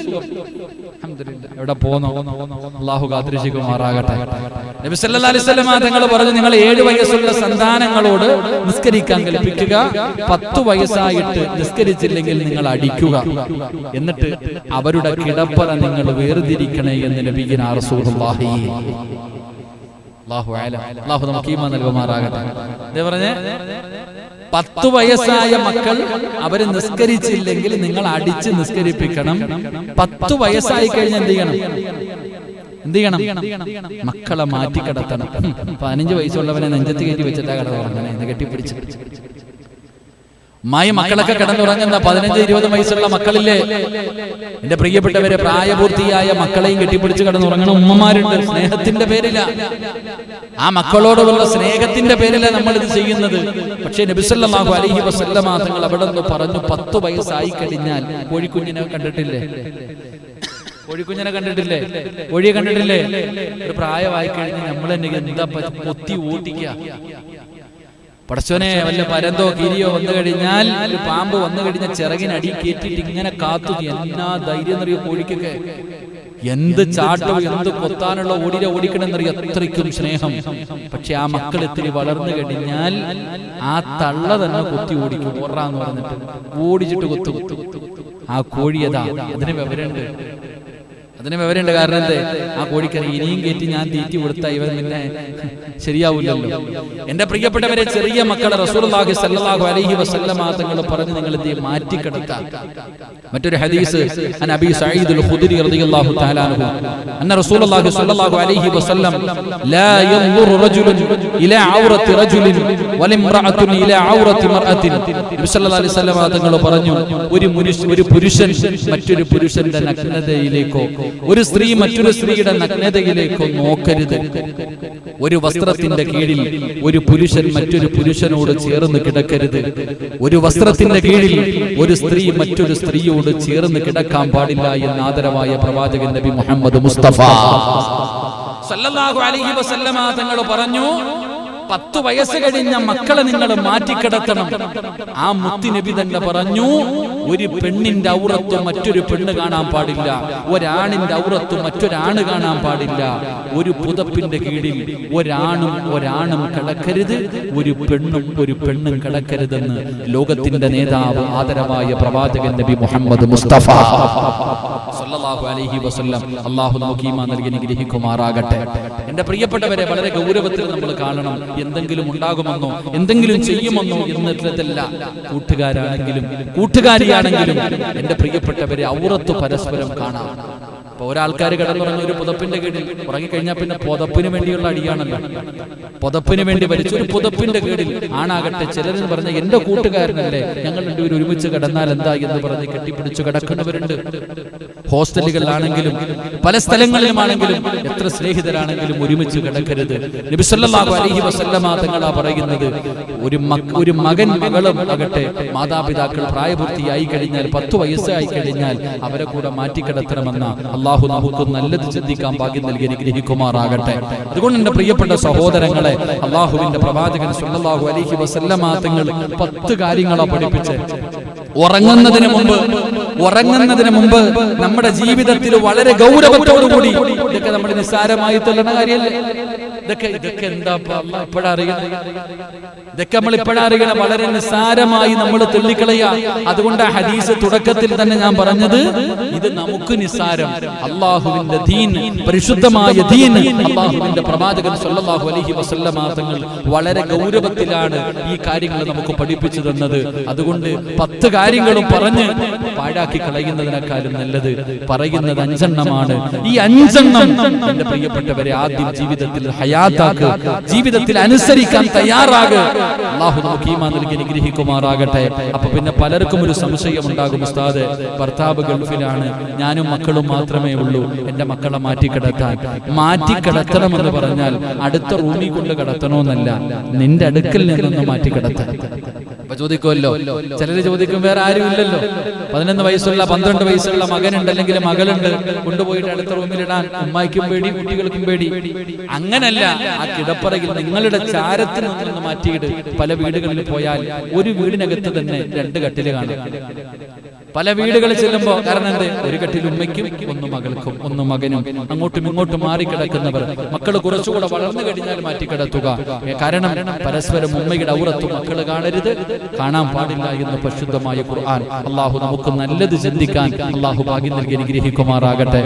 അൽഹംദുലില്ലാ, എവിടെ പോന്നോ? അല്ലാഹു കാത്തിരക്ഷിക്കുമാറാകട്ടെ. നബി സല്ലല്ലാഹു അലൈഹി വസല്ലം തങ്ങൾ പറഞ്ഞു, നിങ്ങൾ 7 വയസ്സുള്ള സന്താനങ്ങളോട് നിസ്കരിക്കാൻ കൽപ്പിക്കുക. 10 വയസ്സായിട്ട് നിസ്കരിച്ചില്ലെങ്കിൽ നിങ്ങൾ അടിക്കുക. എന്നിട്ട് അവരുടെ കിടപ്പറ നിങ്ങൾ വേർതിരിക്കണേ എന്ന് നബിയുനാ റസൂലുള്ളാഹി. അല്ലാഹു നമുക്ക് ഈമാൻ നൽകുമാറാകട്ടെ. എന്താ പറഞ്ഞേ? 10 വയസ്സായ മക്കൾ അവര് നിസ്കരിച്ചില്ലെങ്കിൽ നിങ്ങൾ അടിച്ച് നിസ്കരിപ്പിക്കണം. 10 വയസ്സായി കഴിഞ്ഞാൽ എന്ത് ചെയ്യണം? മക്കളെ മാറ്റി കിടത്തണം. 15 വയസ്സുള്ളവനെ നെഞ്ചത്ത് കയറ്റി വെച്ചിട്ടാ കട തുറങ്ങണേ എന്ന് കെട്ടിപ്പിടിച്ച്. മക്കളൊക്കെ കിടന്നുറങ്ങുന്ന 15-20 വയസ്സുള്ള മക്കളില്ലേ? എന്റെ പ്രിയപ്പെട്ടവരെ, പ്രായപൂർത്തിയായ മക്കളെയും കെട്ടിപ്പിടിച്ച് കിടന്നുറങ്ങണ ഉമ്മമാരുണ്ട്. സ്നേഹത്തിന്റെ പേരില, ആ മക്കളോടുള്ള സ്നേഹത്തിന്റെ പേരില നമ്മൾ ഇത് ചെയ്യുന്നത്. പക്ഷേ നബി സല്ലല്ലാഹു അലൈഹി വസല്ലമ തങ്ങൾ അവിടെ നിന്ന് പറഞ്ഞു, 10 വയസ്സായി കഴിഞ്ഞാൽ കോഴിക്കുഞ്ഞിനെ കണ്ടിട്ടില്ലേ? കോഴിയെ കണ്ടിട്ടില്ലേ? ഒരു പ്രായമായി കഴിഞ്ഞ് നമ്മൾ തന്നെ എന്താ പൊത്തി ഓട്ടിക്കുക. പടച്ചോനെ, വല്ല പരന്തോ കീരിയോ വന്നു കഴിഞ്ഞാൽ, ഒരു പാമ്പ് വന്നു കഴിഞ്ഞാൽ ചിറകിനടി കേറ്റിട്ട് ഇങ്ങനെ കാത്തു. എന്നാ ധൈര്യം എന്നറിയോ കോഴിക്കൊക്കെ! എന്ത് ചാട്ടവും എന്ത് കൊത്താനുള്ള ഓടിക്കണമെന്നറിയോ, അത്രയ്ക്കും സ്നേഹം. പക്ഷെ ആ മക്കൾ ഇത്തിരി വളർന്നു കഴിഞ്ഞാൽ ആ തള്ള തന്നെ കൊത്തി ഓടിക്കും. ഓറാന്ന് പറഞ്ഞിട്ട് ഓടിച്ചിട്ട് കൊത്തും. ആ കോഴിയതാ, അതിന് വിവരമുണ്ട്. കാരണം എന്തേ? ആ കോഴിക്കറി ഇനിയും കയറ്റി ഞാൻ തീറ്റി കൊടുത്ത ഇവൻ പിന്നെ ശരിയാവില്ലല്ലോ. എന്റെ പ്രിയപ്പെട്ടവരെ, ചെറിയ മക്കളെ റസൂലുള്ളാഹി സ്വല്ലല്ലാഹു അലൈഹി വസല്ലമ തങ്ങൾ പറഞ്ഞു, നിങ്ങൾ എന്ത് മാറ്റിക്കിടത്താൻ. മറ്റൊരു ഹദീസ്, അൻ അബീ സഈദ് അൽ ഖുദരി റളിയല്ലാഹു തആല അൻഹു അന്ന റസൂലുള്ളാഹി സ്വല്ലല്ലാഹു അലൈഹി വസല്ലം ലാ യൻദുറു റജുലുൻ ഇലാ ഔറത്തി റജുലിൻ വലിംറഅത്തുൻ ഇലാ ഔറത്തി മർഅത്തിൻ. നബി സല്ലല്ലാഹു അലൈഹി വസല്ലമ തങ്ങൾ പറഞ്ഞു, ഒരു പുരുഷൻ മറ്റൊരു പുരുഷന്റെ നഗ്നതയിലേക്കോ ഒരു സ്ത്രീ മറ്റൊരു സ്ത്രീയുടെ നഗ്നതയിലേക്കോ നോക്കരുത്. ഒരു വസ്ത്രത്തിന്റെ കീഴിൽ ഒരു പുരുഷൻ മറ്റൊരു പുരുഷനോട് ചേർന്ന് കിടക്കരുത്. ഒരു വസ്ത്രത്തിന്റെ കീഴിൽ ഒരു സ്ത്രീ മറ്റൊരു സ്ത്രീയോട് ചേർന്ന് കിടക്കാൻ പാടില്ല എന്ന് ആദരവായ പ്രവാചകൻ നബി മുഹമ്മദ് മുസ്തഫ സല്ലല്ലാഹു അലൈഹി വസല്ലമ തങ്ങൾ പറഞ്ഞു, 10 വയസ്സ് കഴിഞ്ഞ മക്കളെ നിങ്ങൾ മാറ്റിക്കിടത്തണം. ആ മുത്തി നബി തന്നെ പറഞ്ഞു, ഒരു പെണ്ണിന്റെ ഔറത്ത് മറ്റൊരു പെണ്ണ് കാണാൻ പാടില്ല. ഒരാണിന്റെ ഔറത്ത് മറ്റൊരാണ് കാണാൻ പാടില്ല. ഒരു പുതപ്പിന്റെ കീഴിൽ ഒരാണും കിടക്കരുത്, ഒരു പെണ്ണും കിടക്കരുതെന്ന് ലോകത്തിന്റെ നേതാവ് ആദരവായ പ്രവാചകൻ നബി മുഹമ്മദ് മുസ്തഫ സല്ലല്ലാഹു അലൈഹി വസല്ലം. അല്ലാഹു നമുക്ക് ഈമാൻ നൽകി അനുഗ്രഹിക്കുമാറാകട്ടെ. എന്റെ പ്രിയപ്പെട്ടവരെ, വളരെ ഗൗരവത്തിൽ നമ്മൾ കാണണം. എന്തെങ്കിലും ഉണ്ടാകുമെന്നോ എന്തെങ്കിലും ചെയ്യുമെന്നോ എന്നിട്ടല്ല. കൂട്ടുകാരാണെങ്കിലും കൂട്ടുകാരിയാണെങ്കിലും എന്റെ പ്രിയപ്പെട്ടവരെ ഔറത്ത് പരസ്പരം കാണാം. അപ്പൊ ഒരാൾക്കാർ കിടന്നുറങ്ങുന്ന ഒരു പുതപ്പിന്റെ കീഴിൽ ഉറങ്ങിക്കഴിഞ്ഞാൽ പിന്നെ പുതപ്പിന് വേണ്ടിയുള്ള അടിയാണല്ലോ. പുതപ്പിന് വേണ്ടി വലിച്ചൊരു പുതപ്പിന്റെ കീഴിൽ ആണാകട്ടെ ചിലരെന്ന് പറഞ്ഞ എന്റെ കൂട്ടുകാരനല്ലേ, ഞങ്ങൾ രണ്ടുപേരും ഒരുമിച്ച് കിടന്നാൽ എന്താ എന്ന് പറഞ്ഞ് കെട്ടിപ്പിടിച്ചു കിടക്കുന്നവരുണ്ട്. ഹോസ്റ്റലുകളിലാണെങ്കിലും പല സ്ഥലങ്ങളിലുമാണെങ്കിലും എത്ര സ്നേഹിതരാണെങ്കിലും ഒരുമിച്ച് കിടക്കരുത്. നബി സല്ലല്ലാഹു അലൈഹി വസല്ലമ തങ്ങളാ പറയുന്നത്, ഒരു മകൻ മകളും ആകട്ടെ മാതാപിതാക്കൾ പ്രായപൂർത്തിയായി കഴിഞ്ഞാൽ 10 വയസ്സായി കഴിഞ്ഞാൽ അവരെ കൂടെ മാറ്റിക്കിടത്തണമെന്ന അള്ളാഹു നമുക്ക് നല്ലത് ചിന്തിക്കാൻ ഭാഗ്യം നൽകി അനുഗ്രഹിക്കുമാറാകട്ടെ. അതുകൊണ്ട് എന്റെ പ്രിയപ്പെട്ട സഹോദരങ്ങളെ, അള്ളാഹുവിന്റെ പ്രവാചകൻ സല്ലല്ലാഹു അലൈഹി വസല്ലമ തങ്ങൾ 10 കാര്യങ്ങളെ പഠിപ്പിച്ച് ഉറങ്ങുന്നതിന് മുമ്പ് നമ്മുടെ ജീവിതത്തിൽ വളരെ ഗൗരവത്തോടുകൂടി, ഇതൊക്കെ നമ്മൾ നിസ്സാരമായി തള്ളുന്ന കാര്യമല്ലേ, ഇതൊക്കെ എന്താ ഇപ്പോഴറിയണം, ഇതൊക്കെ നമ്മൾ ഇപ്പോഴറിയണം, വളരെ നിസ്സാരമായി നമ്മൾ തള്ളിക്കളയാ. അതുകൊണ്ട് ആ ഹദീസ് തുടക്കത്തിൽ തന്നെ ഞാൻ പറഞ്ഞത്, ഇത് നമുക്ക് നിസ്സാരം. അള്ളാഹുവിന്റെ ദീൻ, പരിശുദ്ധമായ ദീൻ, അള്ളാഹുവിന്റെ പ്രവാചകൻ സല്ലല്ലാഹു അലൈഹി വസല്ലമ തങ്ങൾ വളരെ ഗൗരവത്തിലാണ് ഈ കാര്യങ്ങൾ നമുക്ക് പഠിപ്പിച്ചു തന്നത്. അതുകൊണ്ട് 10 കാര്യങ്ങളും പറഞ്ഞ് പാഴാക്കി കളയുന്നതിനേക്കാളും നല്ലത് പറയുന്നത് 5 എണ്ണമാണ്. ഈ 5 എണ്ണം എന്റെ പ്രിയപ്പെട്ടവരെ ആദ്യം ജീവിതത്തിൽ ഹയാത്താക്ക്, ജീവിതത്തിൽ അനുസരിക്കാൻ തയ്യാറാക്. അല്ലാഹു നമുക്ക് ഈമാൻ നൽകി അനുഗ്രഹിക്കുമാറാകട്ടെ. അപ്പൊ പിന്നെ പലർക്കും ഒരു സംശയം ഉണ്ടാകും, ഉസ്താദ് ഭർത്താവ് ഗൾഫിലാണ്, ഞാനും മക്കളും മാത്രമേ ഉള്ളൂ, എന്റെ മക്കളെ മാറ്റിക്കിടത്തണമെന്ന് പറഞ്ഞാൽ അടുത്ത റൂമിൽ കൊണ്ട് കിടത്തണമെന്നല്ല, നിന്റെ അടുക്കൽ നിന്നൊന്ന് മാറ്റിക്കിടത്താൻ. അപ്പൊ ചോദിക്കുമല്ലോ, ചിലര് ചോദിക്കും വേറെ ആരും ഇല്ലല്ലോ, 11 വയസ്സുള്ള 12 വയസ്സുള്ള മകനുണ്ട് അല്ലെങ്കിൽ മകളുണ്ട്, കൊണ്ടുപോയിട്ട് അടുത്ത റൂമിലിടാൻ ഉമ്മായിക്കും പേടി, കുട്ടികൾക്കും പേടി. അങ്ങനല്ല, ആ കിടപ്പറയിൽ നിങ്ങളുടെ ചാരത്തിൽ നിന്ന് മാറ്റിയിട്ട് പല വീടുകളിൽ പോയാൽ ഒരു വീടിനകത്ത് തന്നെ 2 കട്ടില് കാണും. പല വീടുകളിൽ ചെല്ലുമ്പോ കാരണം എന്ത്, ഒരു കട്ടിൽ ഉമ്മയ്ക്കും, ഒന്ന് മകൾക്കും, ഒന്ന് മകനും, അങ്ങോട്ടും ഇങ്ങോട്ടും മാറിക്കിടക്കുന്നവർ. മക്കൾ കുറച്ചുകൂടെ വളർന്നു കഴിഞ്ഞാൽ മാറ്റിക്കിടത്തുക. കാരണം പരസ്പരം ഉമ്മയുടെ ഔറത്തും മക്കൾ കാണരുത്, കാണാൻ പാടില്ല എന്ന് പരിശുദ്ധമായ ഖുർആൻ. അള്ളാഹു നമുക്ക് നല്ലത് ചിന്തിക്കാൻ അള്ളാഹു ഭാഗ്യം നൽകി അനുഗ്രഹിക്കുമാറാകട്ടെ.